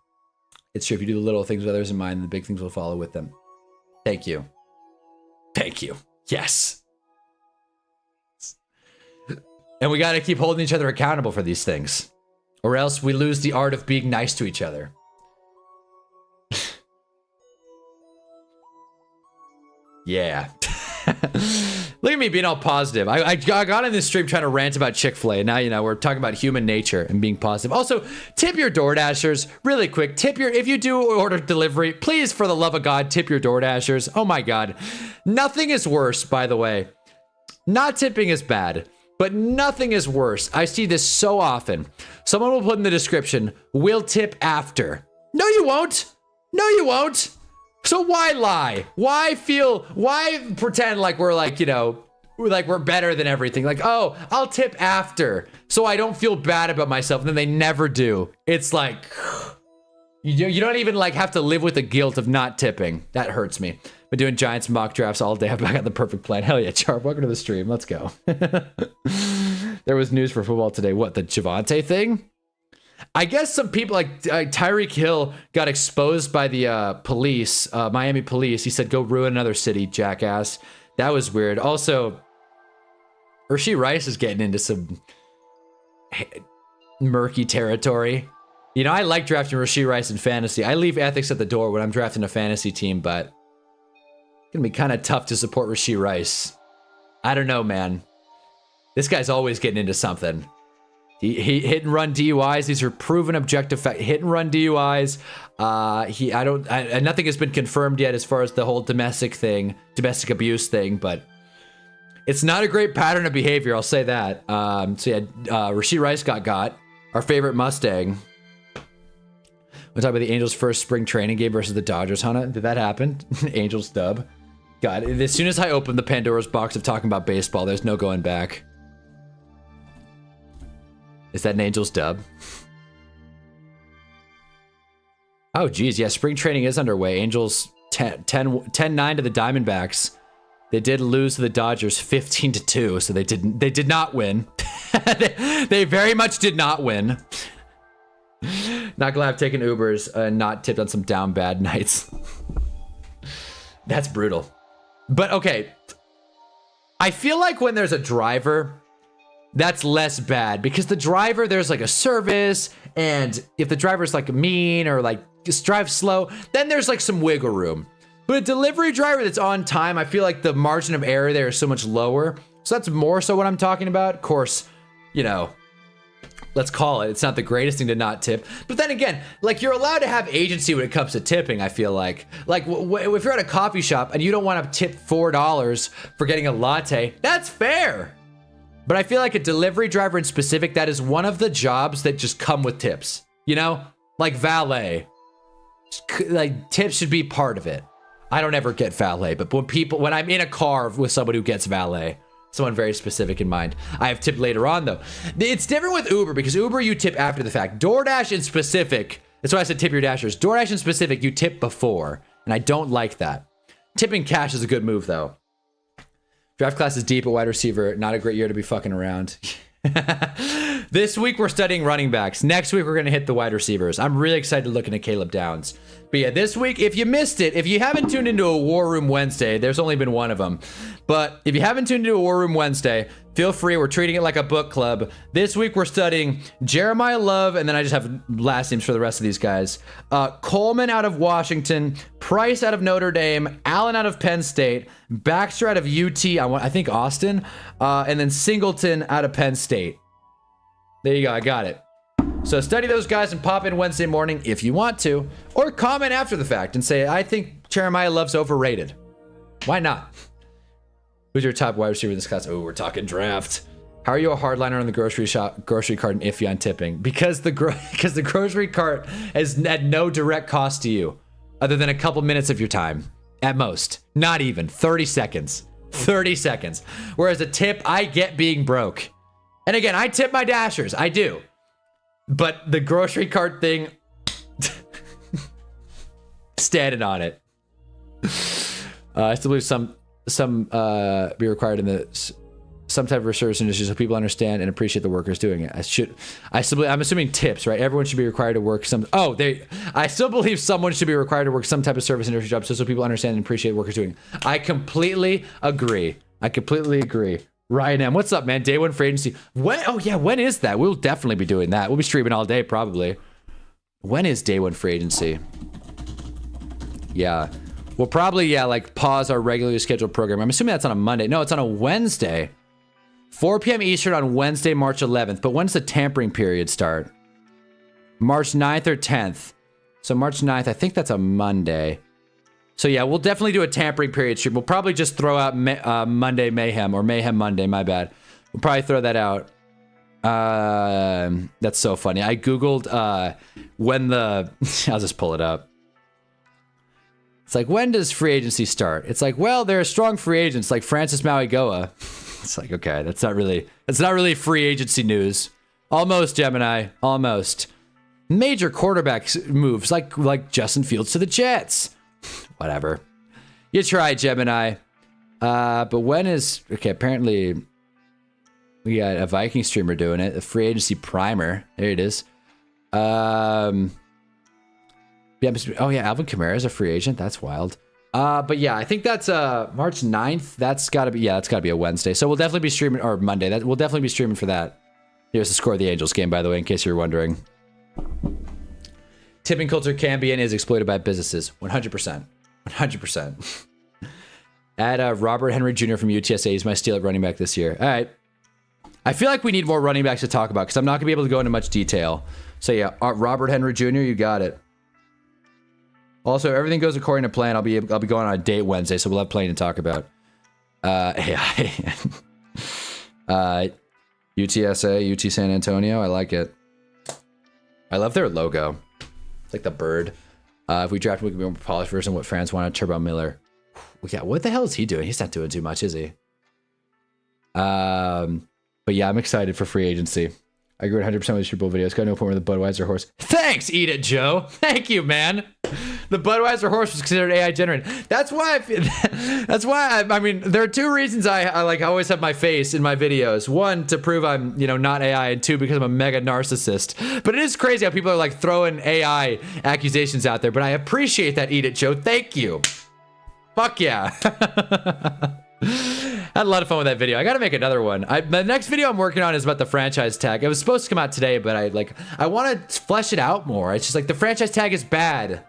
It's true. If you do the little things with others in mind, the big things will follow with them. Thank you. Thank you. Yes. And we got to keep holding each other accountable for these things, or else we lose the art of being nice to each other. Yeah. Look at me being all positive. I got in this stream trying to rant about Chick-fil-A. And now, you know, we're talking about human nature and being positive. Also, tip your DoorDashers really quick. If you do order delivery, please, for the love of God, tip your DoorDashers. Oh my God. Nothing is worse, by the way. Not tipping is bad, but nothing is worse. I see this so often. Someone will put in the description, "We'll tip after." No, you won't. No, you won't. So why lie? Why pretend like we're like, you know, like we're better than everything? Like, oh, I'll tip after so I don't feel bad about myself. And then they never do. It's like, You don't even like have to live with the guilt of not tipping. That hurts me. Been doing Giants mock drafts all day. I've got the perfect plan. Hell yeah, Charb. Welcome to the stream. Let's go. There was news for football today. What, the Javante thing? I guess some people like Tyreek Hill got exposed by the police, Miami police. He said, go ruin another city, jackass. That was weird. Also, Rashee Rice is getting into some murky territory. You know, I like drafting Rashee Rice in fantasy. I leave ethics at the door when I'm drafting a fantasy team, but it's gonna be kind of tough to support Rashee Rice. I don't know, man. This guy's always getting into something. He hit and run DUIs. These are proven objective fact. Hit and run DUIs. Nothing has been confirmed yet as far as the whole domestic abuse thing, but it's not a great pattern of behavior. I'll say that. So yeah, Rashee Rice got our favorite Mustang. We'll talk about the Angels' first spring training game versus the Dodgers, Hannah. Did that happen? Angels dub. God, as soon as I open the Pandora's box of talking about baseball, there's no going back. Is that an Angels dub? Oh, geez. Yeah, spring training is underway. Angels 10-9 to the Diamondbacks. They did lose to the Dodgers 15-2, so they did not win. They very much did not win. Not glad I've taken Ubers and not tipped on some down bad nights. That's brutal. But okay, I feel like when there's a driver, that's less bad because the driver, there's like a service, and if the driver's like mean or like just drive slow, then there's like some wiggle room. But a delivery driver that's on time, I feel like the margin of error there is so much lower. So that's more so what I'm talking about. Of course, you know, let's call it. It's not the greatest thing to not tip. But then again, like you're allowed to have agency when it comes to tipping, I feel like. Like if you're at a coffee shop and you don't want to tip $4 for getting a latte, that's fair. But I feel like a delivery driver in specific, that is one of the jobs that just come with tips. You know? Like valet. Like tips should be part of it. I don't ever get valet, but when I'm in a car with someone who gets valet, someone very specific in mind, I have tipped later on though. It's different with Uber because Uber you tip after the fact. DoorDash in specific, that's why I said tip your dashers. DoorDash in specific, you tip before, and I don't like that. Tipping cash is a good move though. Draft class is deep at wide receiver. Not a great year to be fucking around. This week we're studying running backs. Next week we're going to hit the wide receivers. I'm really excited looking at Caleb Downs. But yeah, this week, if you missed it, if you haven't tuned into a War Room Wednesday, there's only been one of them. But if you haven't tuned into a War Room Wednesday, feel free. We're treating it like a book club. This week we're studying Jeremiah Love, and then I just have last names for the rest of these guys. Coleman out of Washington, Price out of Notre Dame, Allen out of Penn State, Baxter out of UT, I think Austin, and then Singleton out of Penn State. There you go, I got it. So study those guys and pop in Wednesday morning if you want to, or comment after the fact and say, I think Jeremiah Love's overrated. Why not? Who's your top wide receiver in this class? Oh, we're talking draft. How are you a hardliner on the grocery cart and iffy on tipping? Because the grocery cart has had no direct cost to you other than a couple minutes of your time at most. Not even 30 seconds. 30 seconds. Whereas a tip, I get being broke. And again, I tip my dashers. I do. But the grocery cart thing, standing on it. I still believe some be required in some type of service industry so people understand and appreciate the workers doing it. I'm assuming tips, right? Everyone should be required to work I still believe someone should be required to work some type of service industry job so people understand and appreciate workers doing it. I completely agree. Ryan M, what's up, man? Day one for agency. When? Oh yeah, when is that? We'll definitely be doing that. We'll be streaming all day probably. When is day one for agency? Yeah, we'll probably like pause our regularly scheduled program. I'm assuming that's on a Monday. No, it's on a Wednesday. 4 p.m. Eastern on Wednesday, March 11th. But when's the tampering period start? March 9th or 10th. So March 9th, I think that's a Monday. So yeah, we'll definitely do a tampering period stream. We'll probably just throw out Monday Mayhem or Mayhem Monday, my bad. We'll probably throw that out. That's so funny. I Googled when the... I'll just pull it up. It's like, when does free agency start? It's like, well, there are strong free agents like Francis Mauigoa. It's like, okay, that's not really free agency news. Almost, Gemini, almost. major quarterback moves like Justin Fields to the Jets. Whatever. You try, Gemini. But when is... Okay, apparently we got a Viking streamer doing it. A free agency primer. There it is. Yeah, oh yeah, Alvin Kamara is a free agent. That's wild. But yeah, I think that's March 9th. That's gotta be, yeah, that's gotta be a Wednesday. So we'll definitely be streaming, or Monday. We'll definitely be streaming for that. Here's the score of the Angels game, by the way, in case you're wondering. Tipping culture can be and is exploited by businesses. 100%. 100%. Add Robert Henry Jr. from UTSA. He's my steal at running back this year. All right. I feel like we need more running backs to talk about because I'm not going to be able to go into much detail. So yeah, Robert Henry Jr., you got it. Also, everything goes according to plan. I'll be going on a date Wednesday, so we'll have plenty to talk about. AI. UTSA, UT San Antonio. I like it. I love their logo. It's like the bird. If we draft, we can be more polished version of what fans want. Turbo Miller. Yeah, what the hell is he doing? He's not doing too much, is he? But yeah, I'm excited for free agency. I agree 100% with your Super Bowl videos. Got no point with the Budweiser horse. Thanks, Eat It Joe. Thank you, man. The Budweiser horse was considered AI generated. That's why I mean, there are two reasons I like always have my face in my videos. One, to prove I'm, you know, not AI, and two, because I'm a mega narcissist. But it is crazy how people are like throwing AI accusations out there, but I appreciate that, Eat It Joe. Thank you. Fuck yeah. I had a lot of fun with that video. I gotta make another one. The next video I'm working on is about the franchise tag. It was supposed to come out today, but I want to flesh it out more. It's just like the franchise tag is bad,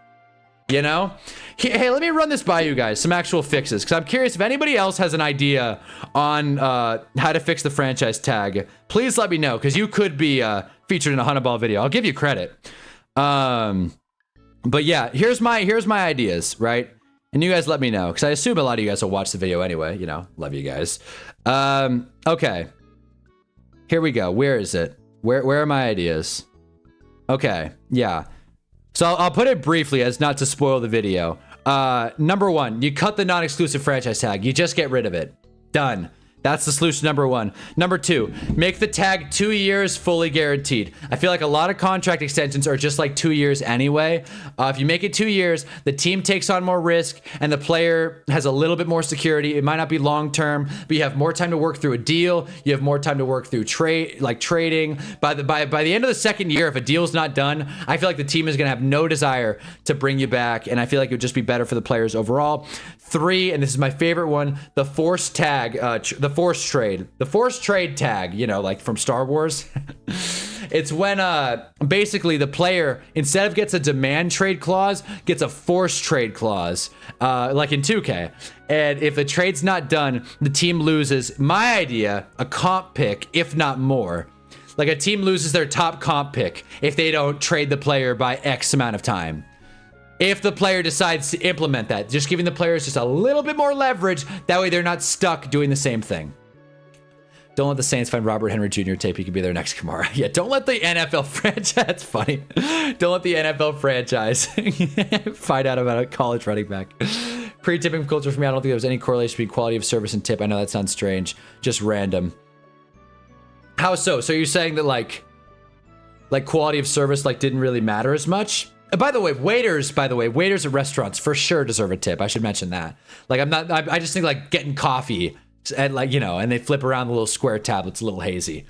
you know? Hey, let me run this by you guys, some actual fixes, because I'm curious if anybody else has an idea on how to fix the franchise tag. Please let me know, because you could be featured in a Hunnaball video. I'll give you credit. But yeah, here's my ideas, right? And you guys let me know, because I assume a lot of you guys will watch the video anyway. You know, love you guys. Okay. Here we go. Where is it? Where are my ideas? Okay, yeah. So I'll put it briefly as not to spoil the video. Number one, you cut the non-exclusive franchise tag. You just get rid of it. Done. That's the solution number one. Number two, make the tag 2 years fully guaranteed. I feel like a lot of contract extensions are just like 2 years anyway. If you make it 2 years, the team takes on more risk and the player has a little bit more security. It might not be long-term, but you have more time to work through a deal. You have more time to work through trading. By the end of the second year, if a deal's not done, I feel like the team is gonna have no desire to bring you back, and I feel like it would just be better for the players overall. Three, and this is my favorite one, the force tag, the force trade tag, you know, like from Star Wars. It's when basically the player, instead of gets a demand trade clause, gets a force trade clause, like in 2K. And if the trade's not done, the team loses, my idea, a comp pick, if not more. Like a team loses their top comp pick if they don't trade the player by X amount of time. If the player decides to implement that, just giving the players just a little bit more leverage, that way they're not stuck doing the same thing. Don't let the Saints find Robert Henry Jr. tape. He could be their next Kamara. Yeah, don't let the NFL franchise, that's funny. Don't let the NFL franchise find out about a college running back. Pre-tipping culture for me, I don't think there was any correlation between quality of service and tip. I know that sounds strange, just random. How so? So you're saying that like quality of service like didn't really matter as much? By the way, waiters at restaurants for sure deserve a tip. I should mention that. Like I just think like getting coffee and like, you know, and they flip around the little square tablets a little hazy.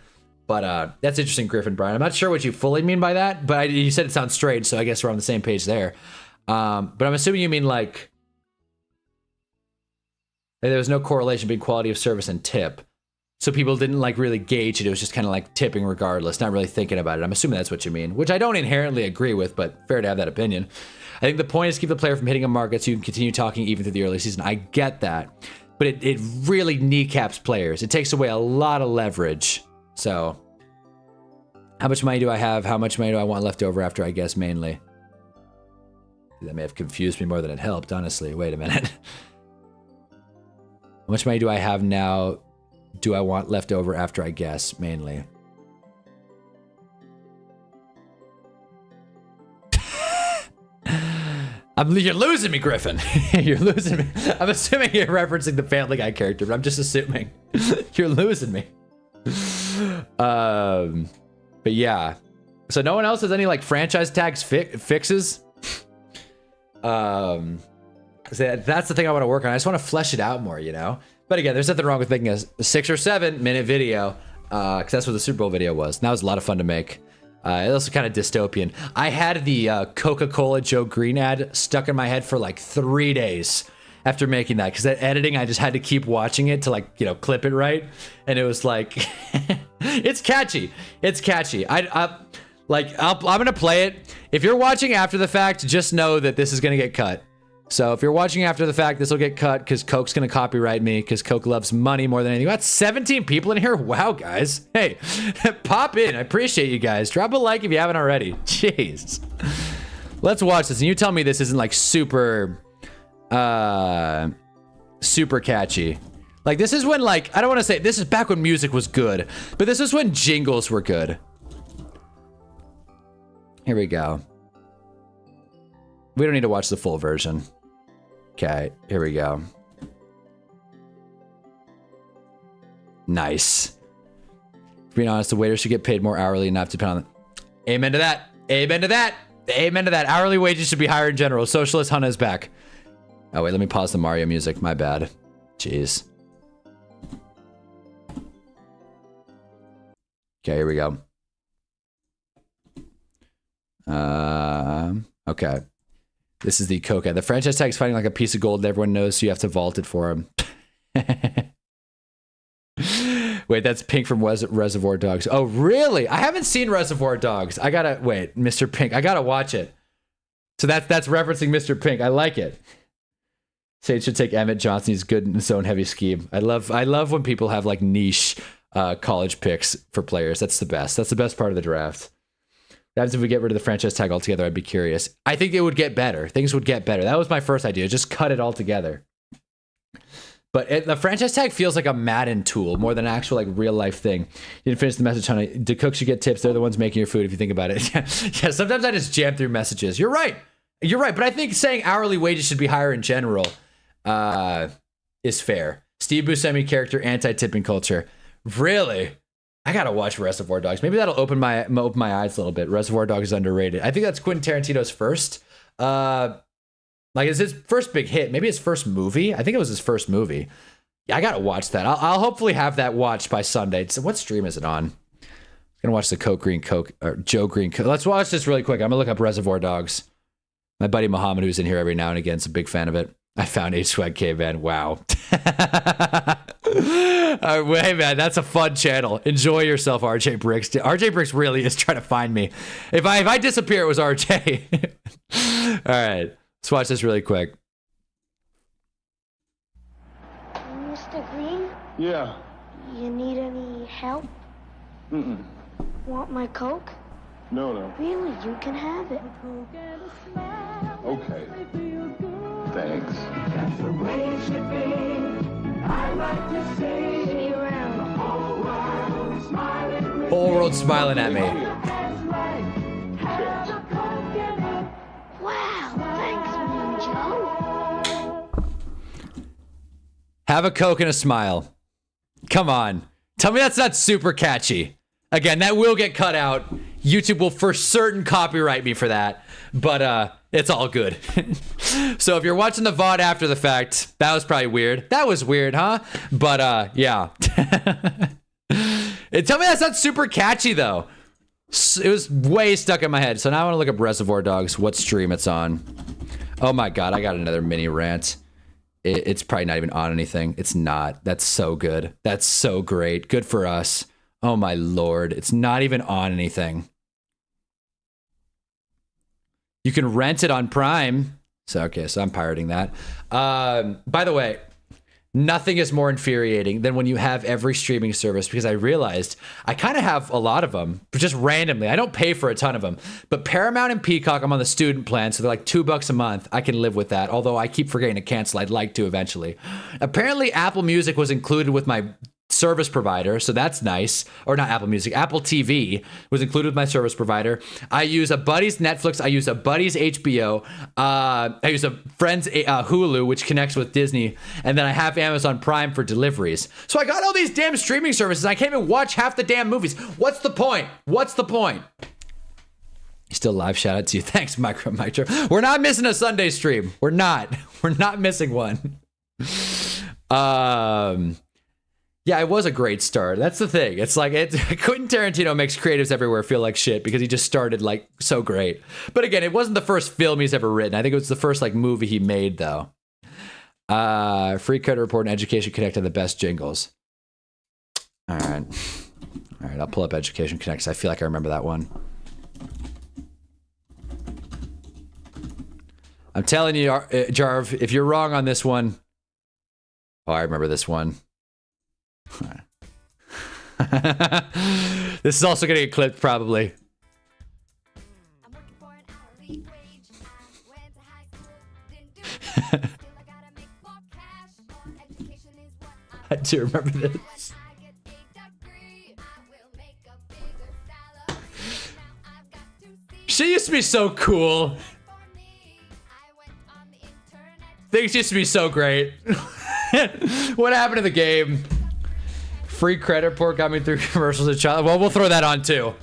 But that's interesting, Griffin Brian. I'm not sure what you fully mean by that, but you said it sounds strange, so I guess we're on the same page there. But I'm assuming you mean like there was no correlation between quality of service and tip. So people didn't like really gauge it. It was just kind of like tipping regardless, not really thinking about it. I'm assuming that's what you mean, which I don't inherently agree with, but fair to have that opinion. I think the point is to keep the player from hitting a market so you can continue talking even through the early season. I get that, but it really kneecaps players. It takes away a lot of leverage. So how much money do I have? How much money do I want left over after I guess mainly? That may have confused me more than it helped, honestly. Wait a minute. How much money do I have now? Do I want left over after I guess, mainly? You're losing me, Griffin. You're losing me. I'm assuming you're referencing the Family Guy character, but I'm just assuming. You're losing me. But yeah. So no one else has any like franchise tags fixes? So that's the thing I want to work on. I just want to flesh it out more, you know? But again, there's nothing wrong with making a 6 or 7 minute video, because that's what the Super Bowl video was. And that was a lot of fun to make. It was kind of dystopian. I had the Coca-Cola Joe Green ad stuck in my head for like 3 days after making that, because that editing, I just had to keep watching it to like, you know, clip it right. And it was like, it's catchy. It's catchy. I'm gonna play it. If you're watching after the fact, just know that this is gonna get cut. So if you're watching after the fact, this will get cut because Coke's gonna copyright me, because Coke loves money more than anything. That's 17 people in here. Wow, guys. Hey, pop in. I appreciate you guys. Drop a like if you haven't already. Jeez. Let's watch this, and you tell me this isn't like super catchy. Like, this is when, like, I don't want to say this is back when music was good, but this is when jingles were good. Here we go. We don't need to watch the full version. Okay, here we go. Nice. Being honest, the waiters should get paid more hourly and not depend on the... Amen to that. Amen to that. Amen to that. Hourly wages should be higher in general. Socialist Hunna is back. Oh, wait, let me pause the Mario music. My bad. Jeez. Okay, here we go. Okay. This is the Coke ad. The franchise tag's fighting like a piece of gold and everyone knows, so you have to vault it for him. Wait, that's Pink from Reservoir Dogs. Oh, really? I haven't seen Reservoir Dogs. I gotta, wait, Mr. Pink. I gotta watch it. So that's referencing Mr. Pink. I like it. Sage should take Emmett Johnson. He's good in his own heavy scheme. I love when people have like niche college picks for players. That's the best. That's the best part of the draft. What happens if we get rid of the franchise tag altogether? I'd be curious. I think it would get better. Things would get better. That was my first idea. Just cut it all together. But the franchise tag feels like a Madden tool more than an actual like real life thing. You didn't finish the message, honey. The cooks should get tips. They're the ones making your food if you think about it. Yeah, sometimes I just jam through messages. You're right. You're right. But I think saying hourly wages should be higher in general is fair. Steve Buscemi character, anti-tipping culture. Really? I gotta watch Reservoir Dogs. Maybe that'll open my eyes a little bit. Reservoir Dogs is underrated. I think that's Quentin Tarantino's first. Like, it's his first big hit. Maybe his first movie. I think it was his first movie. Yeah, I gotta watch that. I'll hopefully have that watched by Sunday. So what stream is it on? I'm gonna watch the Joe Green Coke. Let's watch this really quick. I'm gonna look up Reservoir Dogs. My buddy Muhammad, who's in here every now and again, is a big fan of it. I found H-Swag Caveman. Wow. Hey, man, that's a fun channel. Enjoy yourself, RJ Bricks. RJ Bricks really is trying to find me. If I disappear, it was RJ. All right. Let's watch this really quick. Mr. Green, Yeah. you need any help? Mm-mm. Want my Coke? No, no. Really, you can have it. Okay. Thanks. See you around. Whole world smiling at me. Wow, thanks, Mean Joe. Have a Coke and a smile. Come on. Tell me that's not super catchy. Again, that will get cut out. YouTube will for certain copyright me for that. But it's all good. So if you're watching the VOD after the fact, that was probably weird. That was weird, huh? But yeah. And tell me that's not super catchy though. It was way stuck in my head. So now I want to look up Reservoir Dogs, what stream it's on. Oh my God, I got another mini rant. It's probably not even on anything. It's not. That's so good. That's so great. Good for us. Oh my Lord. It's not even on anything. You can rent it on Prime. So, okay, so I'm pirating that. By the way, nothing is more infuriating than when you have every streaming service, because I realized I kind of have a lot of them, but just randomly. I don't pay for a ton of them. But Paramount and Peacock, I'm on the student plan, so they're like $2 a month. I can live with that, although I keep forgetting to cancel. I'd like to eventually. Apparently, Apple Music was included with my service provider, so that's nice. Or not Apple Music, Apple TV was included with my service provider. I use a buddy's Netflix, I use a buddy's HBO, I use a friend's Hulu, which connects with Disney, and then I have Amazon Prime for deliveries. So I got all these damn streaming services, and I can't even watch half the damn movies. What's the point? What's the point? Still live, shout out to you. Thanks, Micro. We're not missing a Sunday stream. We're not missing one. Yeah, it was a great start. That's the thing. It's like Quentin Tarantino makes creatives everywhere feel like shit because he just started like so great. But again, it wasn't the first film he's ever written. I think it was the first like movie he made though. Free Credit Report and Education Connect are the best jingles. All right, I'll pull up Education Connect 'cause I feel like I remember that one. I'm telling you, Jarv, if you're wrong on this one. Oh, I remember this one. This is also gonna get clipped probably. I do remember this. She used to be so cool. Things used to be so great. What happened to the game? Free Credit Report got me through commercials as a child. Well, we'll throw that on too.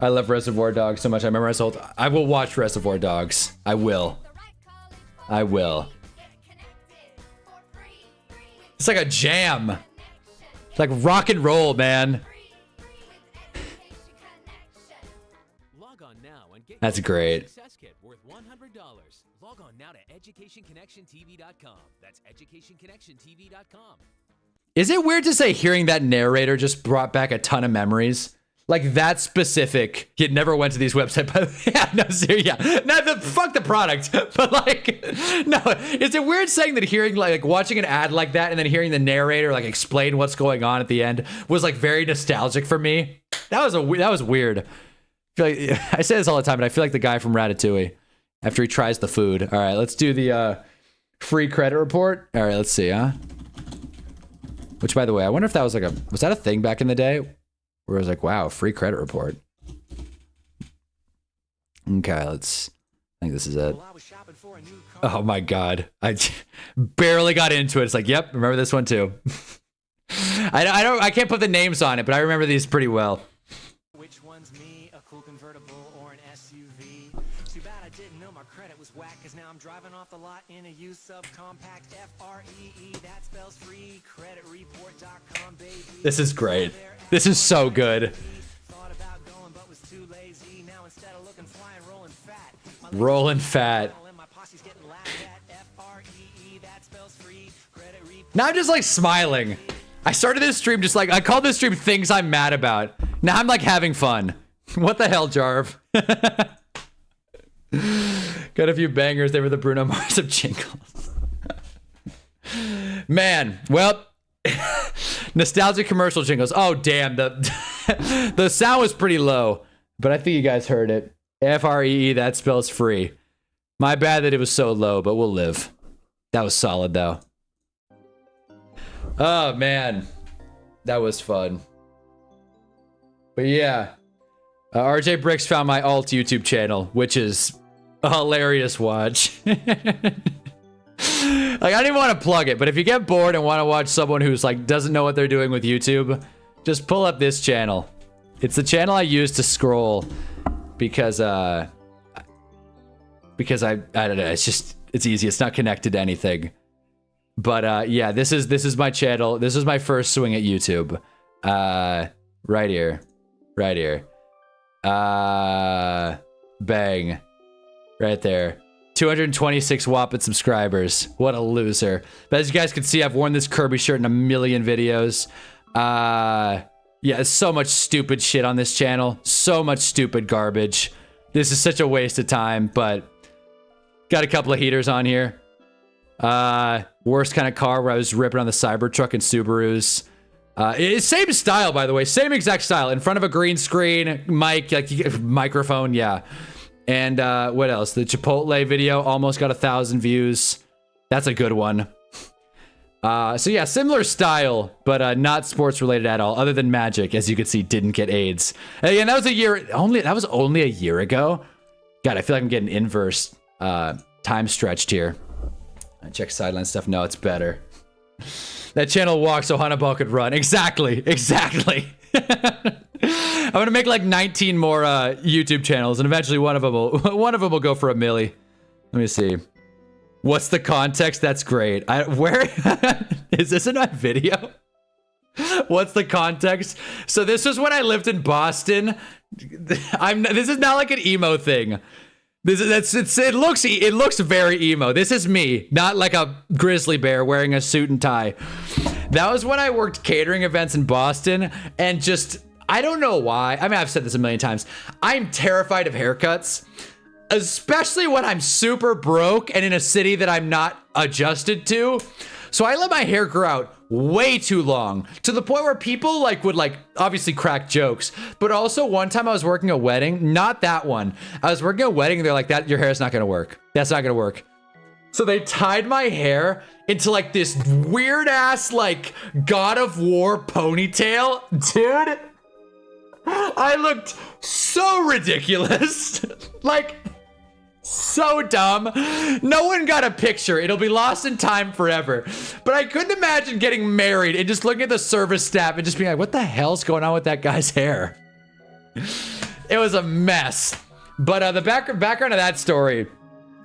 I love Reservoir Dogs so much. I remember I will watch Reservoir Dogs. I will. It's like a jam. It's like rock and roll, man. That's great. Log on now to educationconnectiontv.com. That's educationconnectiontv.com. Is it weird to say hearing that narrator just brought back a ton of memories? Like that specific. He had never went to these websites, but yeah, no, seriously, yeah. No, fuck the product. But like, no, is it weird saying that hearing like watching an ad like that and then hearing the narrator like explain what's going on at the end was like very nostalgic for me? That was weird. I feel like, I say this all the time, but I feel like the guy from Ratatouille after he tries the food. All right, let's do the free credit report. All right, let's see, huh? Which, by the way, I wonder if that was like was that a thing back in the day? Where it was like, wow, free credit report. Okay, I think this is it. Oh my God. I barely got into it. It's like, yep, remember this one too. I can't put the names on it, but I remember these pretty well. Which one's me, a cool convertible or an SUV? Too bad I didn't know my credit was whack, cause now I'm driving off the lot in a used subcompact FREE, that spells free, creditreport.com, baby. This is great. This is so good. Thought about going but was too lazy. Now instead of looking flying, rolling fat. Rolling fat. My posse's getting laughed at. FREE, that spells free, creditreport. Now I'm just like smiling. I started this stream just like, I called this stream things I'm mad about. Now I'm like having fun. What the hell, Jarv? Got a few bangers. They were the Bruno Mars of jingles. Man, well, nostalgic commercial jingles. Oh, damn. The sound was pretty low, but I think you guys heard it. FREE, that spells free. My bad that it was so low, but we'll live. That was solid, though. Oh, man. That was fun. But yeah. RJ Bricks found my alt YouTube channel, which is a hilarious watch. Like, I didn't want to plug it, but if you get bored and want to watch someone who's like doesn't know what they're doing with YouTube, just pull up this channel. It's the channel I use to scroll because I don't know, it's easy. It's not connected to anything. But yeah, this is my channel. This is my first swing at YouTube. Right here. Right here. Bang. Right there. 226 Wappet subscribers. What a loser. But as you guys can see, I've worn this Kirby shirt in a million videos. Yeah, there's so much stupid shit on this channel. So much stupid garbage. This is such a waste of time, but got a couple of heaters on here. Worst kind of car where I was ripping on the Cybertruck and Subarus. It's same style, by the way. Same exact style. In front of a green screen, mic, like microphone, yeah. And what else? The Chipotle video almost got 1,000 views. That's a good one. So yeah, similar style, but not sports related at all. Other than Magic, as you can see, didn't get AIDS. And again, that was that was only a year ago. God, I feel like I'm getting inverse time stretched here. I check sideline stuff. No, it's better. That channel walked so Hannibal could run. Exactly. gonna make like 19 more YouTube channels, and eventually one of them will go for a milli. Let me see. What's the context? That's great. Where is this in my video? What's the context? So this was when I lived in Boston. This is not like an emo thing. It looks very emo. This is me, not like a grizzly bear wearing a suit and tie. That was when I worked catering events in Boston, and just, I don't know why. I mean, I've said this a million times. I'm terrified of haircuts, especially when I'm super broke and in a city that I'm not adjusted to. So I let my hair grow out way too long, to the point where people would obviously crack jokes. But also one time I was working a wedding, not that one. I was working a wedding and they're like, your hair is not gonna work. That's not gonna work. So they tied my hair into like this weird ass like God of War ponytail. Dude, I looked so ridiculous. Like, so dumb. No one got a picture. It'll be lost in time forever. But I couldn't imagine getting married and just looking at the service staff and just being like, what the hell's going on with that guy's hair? It was a mess. But the background of that story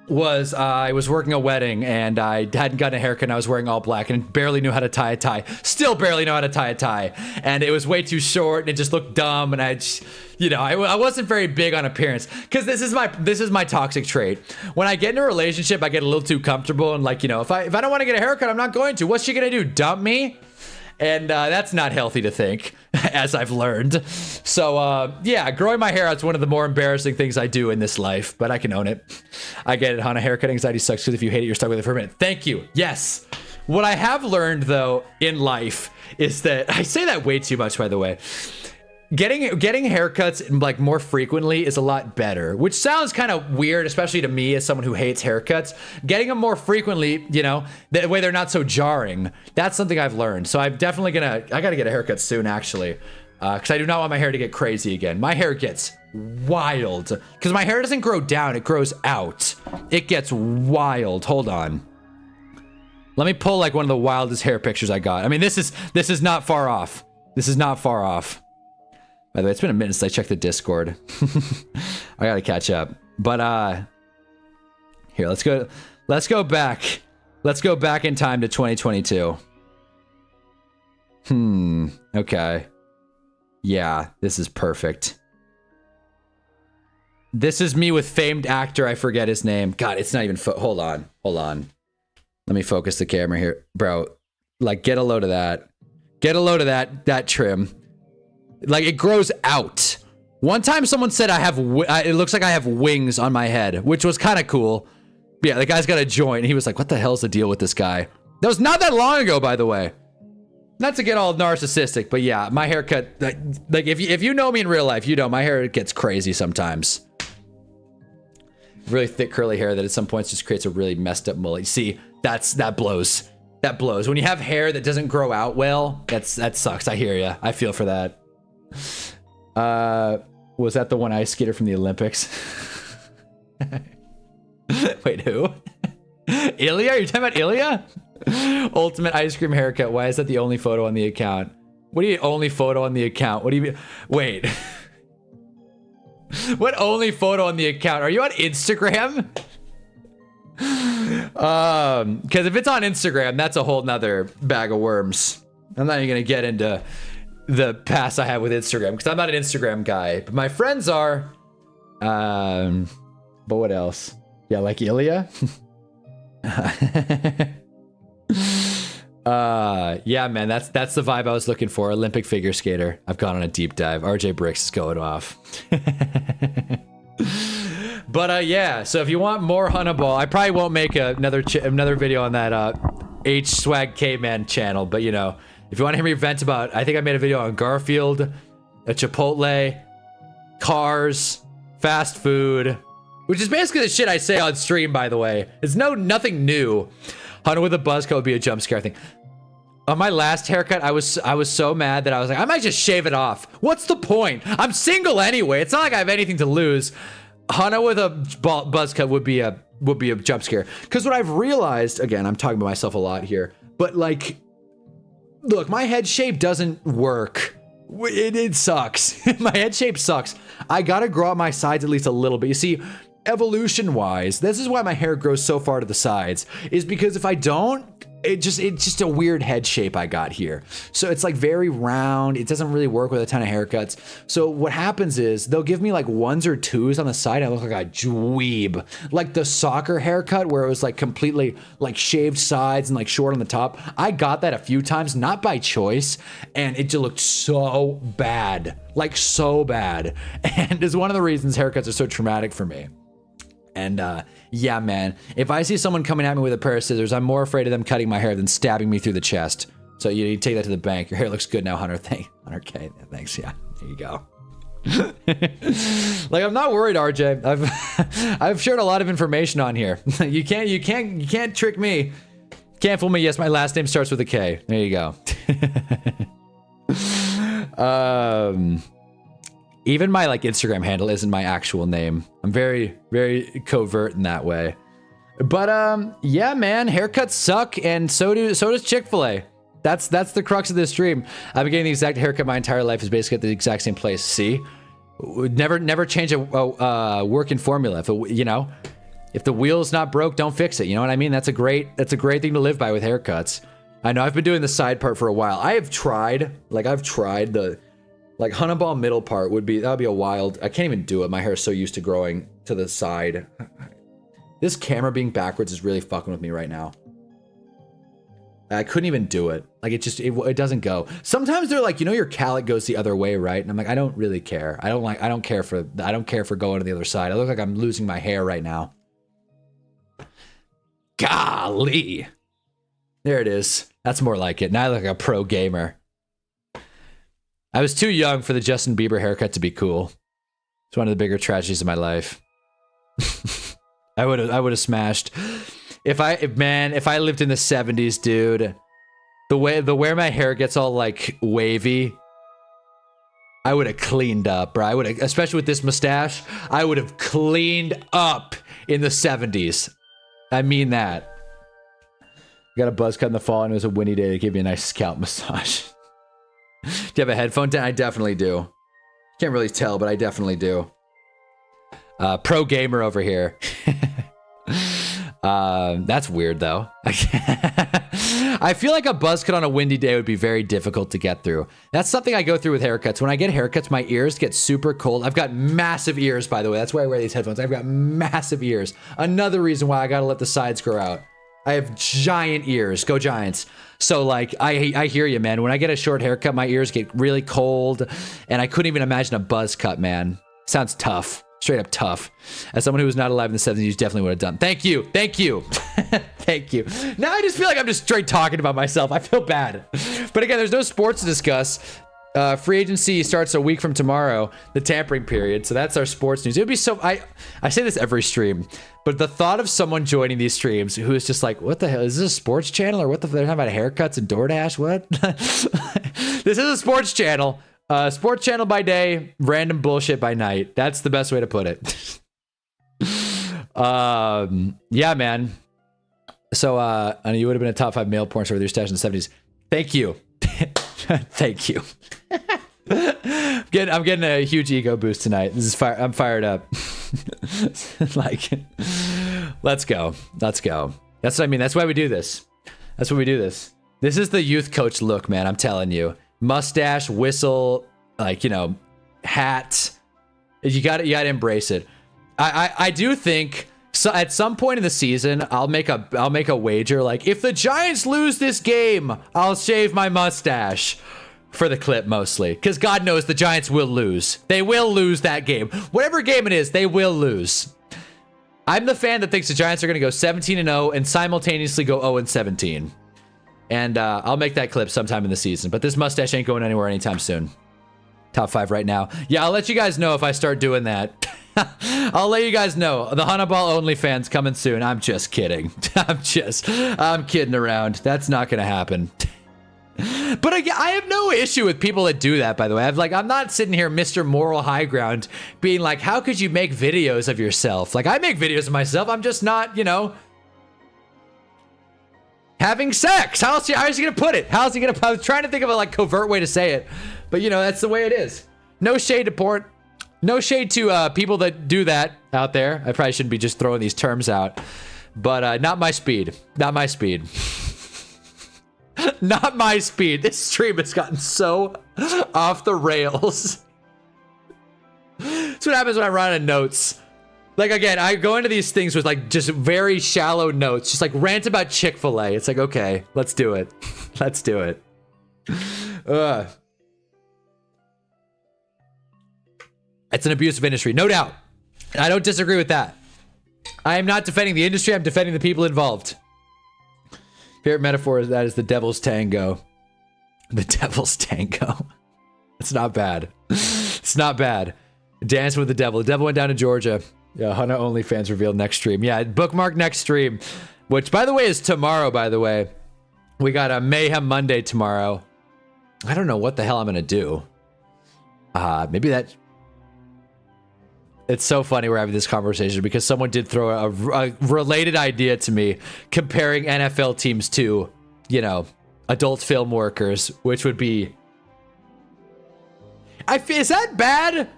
was I was working a wedding and I hadn't gotten a haircut and I was wearing all black and barely knew how to tie a tie. Still barely know how to tie a tie. And it was way too short and it just looked dumb, and I just, I wasn't very big on appearance, because this is my toxic trait. When I get in a relationship, I get a little too comfortable and if I don't want to get a haircut, I'm not going to. What's she gonna do? Dump me? And that's not healthy to think, as I've learned. So, yeah, growing my hair out is one of the more embarrassing things I do in this life, but I can own it. I get it, Hannah. Haircut anxiety sucks, because if you hate it, you're stuck with it for a minute. Thank you. Yes. What I have learned, though, in life is that, I say that way too much, by the way. Getting haircuts like more frequently is a lot better, which sounds kind of weird, especially to me as someone who hates haircuts. Getting them more frequently, that way they're not so jarring. That's something I've learned. So I'm definitely I gotta get a haircut soon, actually, because I do not want my hair to get crazy again. My hair gets wild, because my hair doesn't grow down, it grows out. It gets wild. Hold on. Let me pull like one of the wildest hair pictures I got. I mean, this is not far off. This is not far off. By the way, it's been a minute since I checked the Discord. I gotta catch up. But here, let's go back. Let's go back in time to 2022. Okay. Yeah, this is perfect. This is me with famed actor, I forget his name. God, it's not even hold on. Let me focus the camera here. Bro, like, get a load of that. Get a load of that trim. Like, it grows out. One time someone said it looks like I have wings on my head, which was kind of cool. But yeah, the guy's got a joint, and he was like, what the hell's the deal with this guy? That was not that long ago, by the way. Not to get all narcissistic, but yeah, my haircut, like if you know me in real life, my hair gets crazy sometimes. Really thick curly hair that at some points just creates a really messed up mullet. See, that blows. That blows. When you have hair that doesn't grow out well, that sucks. I hear ya. I feel for that. Was that the one ice skater from the Olympics? Wait, who? Ilya? Are you talking about Ilya? Ultimate ice cream haircut. Why is that the only photo on the account? What do you mean, only photo on the account? What do you mean? Wait. What only photo on the account? Are you on Instagram? Because if it's on Instagram, that's a whole nother bag of worms. I'm not even gonna get into the past I have with Instagram, because I'm not an Instagram guy, but my friends are. But what else? Yeah, like Ilya. Yeah, man, that's the vibe I was looking for. Olympic figure skater. I've gone on a deep dive. RJ Bricks is going off. But yeah, so if you want more Hunnaball, I probably won't make another video on that H Swag Caveman channel, but if you want to hear me vent about, I think I made a video on Garfield, a Chipotle, cars, fast food, which is basically the shit I say on stream, by the way. It's nothing new. Hunter with a buzz cut would be a jump scare thing. On my last haircut, I was so mad that I was like, I might just shave it off. What's the point? I'm single anyway. It's not like I have anything to lose. Hunter with a buzz cut would be a jump scare. Because what I've realized, again, I'm talking about myself a lot here, but like, look, my head shape doesn't work It sucks. My head shape sucks. I gotta grow out my sides at least a little bit. You see, evolution wise, this is why my hair grows so far to the sides, is because if I don't, it's just a weird head shape I got here. So it's like very round. It doesn't really work with a ton of haircuts. So what happens is they'll give me like 1s or 2s on the side. I look like a dweeb. Like the soccer haircut where it was like completely like shaved sides and like short on the top. I got that a few times, not by choice. And it just looked so bad, like so bad. And it's one of the reasons haircuts are so traumatic for me. And yeah, man, if I see someone coming at me with a pair of scissors, I'm more afraid of them cutting my hair than stabbing me through the chest. So you take that to the bank. Your hair looks good now, Hunter. 100K. Thanks. Yeah, there you go. Like, I'm not worried, RJ. I've shared a lot of information on here. You can't trick me. Can't fool me. Yes, my last name starts with a K. There you go. Even my like Instagram handle isn't my actual name. I'm very, very covert in that way. But yeah, man, haircuts suck, and so does Chick-fil-A. That's the crux of this stream. I've been getting the exact haircut my entire life, is basically at the exact same place. See, never change a working formula. If the wheel's not broke, don't fix it. You know what I mean? That's a great thing to live by with haircuts. I know I've been doing the side part for a while. I've tried the like Hunnaball middle part that would be a wild. I can't even do it. My hair is so used to growing to the side. This camera being backwards is really fucking with me right now. I couldn't even do it. Like it doesn't go. Sometimes they're like, your calic goes the other way, right? And I'm like, I don't really care. I don't care for going to the other side. I look like I'm losing my hair right now. Golly. There it is. That's more like it. Now I look like a pro gamer. I was too young for the Justin Bieber haircut to be cool. It's one of the bigger tragedies of my life. I would have smashed. If I lived in the 70s, dude, the way my hair gets all like wavy, I would have cleaned up, bro. I would have, especially with this mustache, I would have cleaned up in the 70s. I mean that. Got a buzz cut in the fall and it was a windy day to give me a nice scalp massage. Do you have a headphone down? I definitely do. Can't really tell, but I definitely do. Pro gamer over here. That's weird though. I feel like a buzz cut on a windy day would be very difficult to get through. That's something I go through with haircuts. When I get haircuts, my ears get super cold. I've got massive ears, by the way. That's why I wear these headphones. I've got massive ears. Another reason why I gotta let the sides grow out. I have giant ears. Go Giants. So like, I hear you, man. When I get a short haircut, my ears get really cold, and I couldn't even imagine a buzz cut, man. Sounds tough. Straight up tough. As someone who was not alive in the 70s, you definitely would have done. Thank you. Thank you. Thank you. Now I just feel like I'm just straight talking about myself. I feel bad. But again, there's no sports to discuss. Free agency starts a week from tomorrow, the tampering period. So that's our sports news. It would be so... I say this every stream, but the thought of someone joining these streams who is just like, what the hell? Is this a sports channel? Or what the... They're talking about haircuts and DoorDash? What? This is a sports channel. Sports channel by day, random bullshit by night. That's the best way to put it. Yeah, man. So, I know you would have been a top 5 male porn star with your stash in the 70s. Thank you. Thank you. I'm getting a huge ego boost tonight. This is I'm fired up. Like, let's go. Let's go. That's what I mean. That's why we do this. That's why we do this. This is the youth coach look, man. I'm telling you. Mustache, whistle, like, hat. You gotta embrace it. I do think so at some point in the season I'll make a wager, like, if the Giants lose this game, I'll shave my mustache for the clip, mostly because God knows the Giants will lose. They will lose that game. Whatever game it is, they will lose. I'm the fan that thinks the Giants are gonna go 17-0 and simultaneously go 0-17. And I'll make that clip sometime in the season. But this mustache ain't going anywhere anytime soon. Top 5 right now. Yeah, I'll let you guys know if I start doing that. I'll let you guys know. The Hunnaball OnlyFans coming soon. I'm just kidding. I'm kidding around. That's not going to happen. But I have no issue with people that do that, by the way. I'm not sitting here, Mr. Moral High Ground, being like, how could you make videos of yourself? Like, I make videos of myself. I'm just not, having sex. How is he gonna put it? How is he gonna? I was trying to think of a like covert way to say it, but you know that's the way it is. No shade to porn. No shade to people that do that out there. I probably shouldn't be just throwing these terms out, but not my speed. Not my speed. Not my speed. This stream has gotten so off the rails. That's what happens when I run out of notes. Like, again, I go into these things with, like, just very shallow notes. Just, like, rant about Chick-fil-A. It's like, okay, let's do it. Let's do it. It's an abusive industry. No doubt. I don't disagree with that. I am not defending the industry. I'm defending the people involved. Favorite metaphor is that is the devil's tango. The devil's tango. It's not bad. It's not bad. Dancing with the devil. The devil went down to Georgia. Yeah, Hunna OnlyFans revealed next stream. Yeah, bookmark next stream. Which, by the way, is tomorrow, by the way. We got a Mayhem Monday tomorrow. I don't know what the hell I'm going to do. Maybe that... It's so funny we're having this conversation because someone did throw a related idea to me comparing NFL teams to, you know, adult film workers, which would be... Is that bad?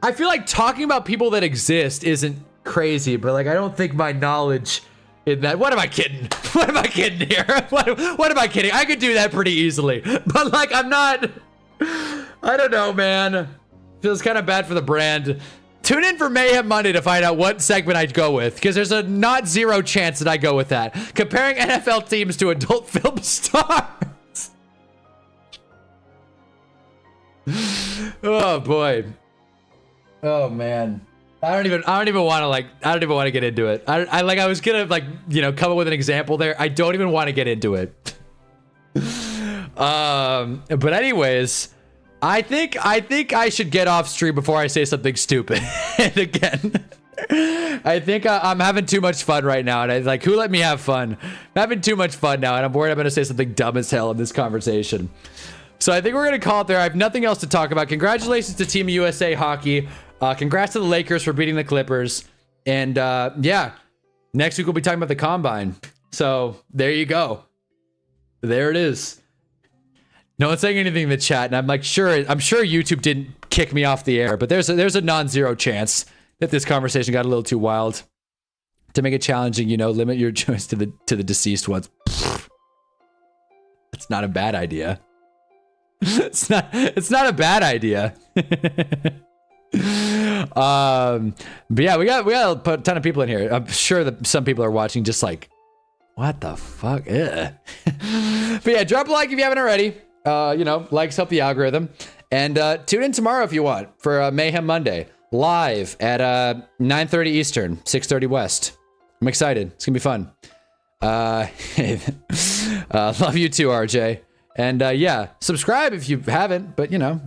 I feel like talking about people that exist isn't crazy, but like I don't think my knowledge in that... What am I kidding? What am I kidding here? What am I kidding? I could do that pretty easily, but like I'm not... I don't know, man. Feels kind of bad for the brand. Tune in for Mayhem Monday to find out what segment I'd go with, because there's a not zero chance that I go with that. Comparing NFL teams to adult film stars. Oh boy. Oh man. I don't even want to get into it. I was gonna like, you know, come up with an example there. I don't even want to get into it. But anyways, I think I should get off stream before I say something stupid again. I think I'm having too much fun right now, and I like, who let me have fun? I'm having too much fun now, and I'm worried I'm gonna say something dumb as hell in this conversation. So I think we're gonna call it there. I have nothing else to talk about. Congratulations to Team USA Hockey. Congrats to the Lakers for beating the Clippers. And yeah, next week we'll be talking about the Combine. So there you go. There it is. No one's saying anything in the chat, and I'm like, I'm sure YouTube didn't kick me off the air, but there's a non-zero chance that this conversation got a little too wild. To make it challenging, you know, limit your choice to the deceased ones. That's not a bad idea. It's not a bad idea. But yeah, we got a ton of people in here. I'm sure that some people are watching just like, what the fuck? Ugh. But yeah, drop a like if you haven't already. You know, likes help the algorithm. And tune in tomorrow if you want for Mayhem Monday. Live at 9:30 Eastern, 6:30 West. I'm excited. It's gonna be fun. Love you too, RJ. And yeah, subscribe if you haven't, but you know,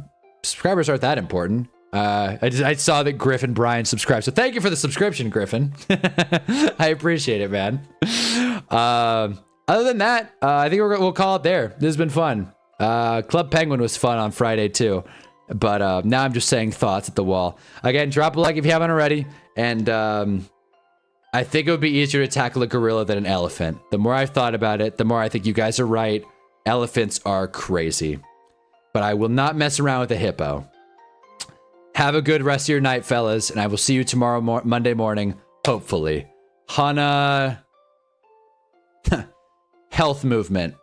subscribers aren't that important. I saw that Griffin Bryan subscribed, so thank you for the subscription, Griffin. I appreciate it, man. Other than that, I think we'll call it there. This has been fun. Club Penguin was fun on Friday too, but now I'm just saying thoughts at the wall. Again, drop a like if you haven't already, and I think it would be easier to tackle a gorilla than an elephant. The more I've thought about it, the more I think you guys are right. Elephants are crazy, but I will not mess around with a hippo. Have a good rest of your night, fellas, and I will see you tomorrow Monday morning, hopefully. Hunna... Health movement.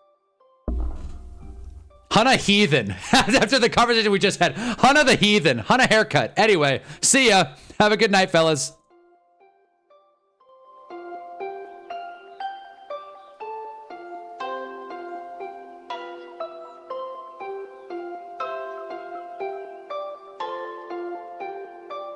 Hunna heathen. After the conversation we just had. Hunna the heathen. Hunna haircut. Anyway, see ya. Have a good night, fellas.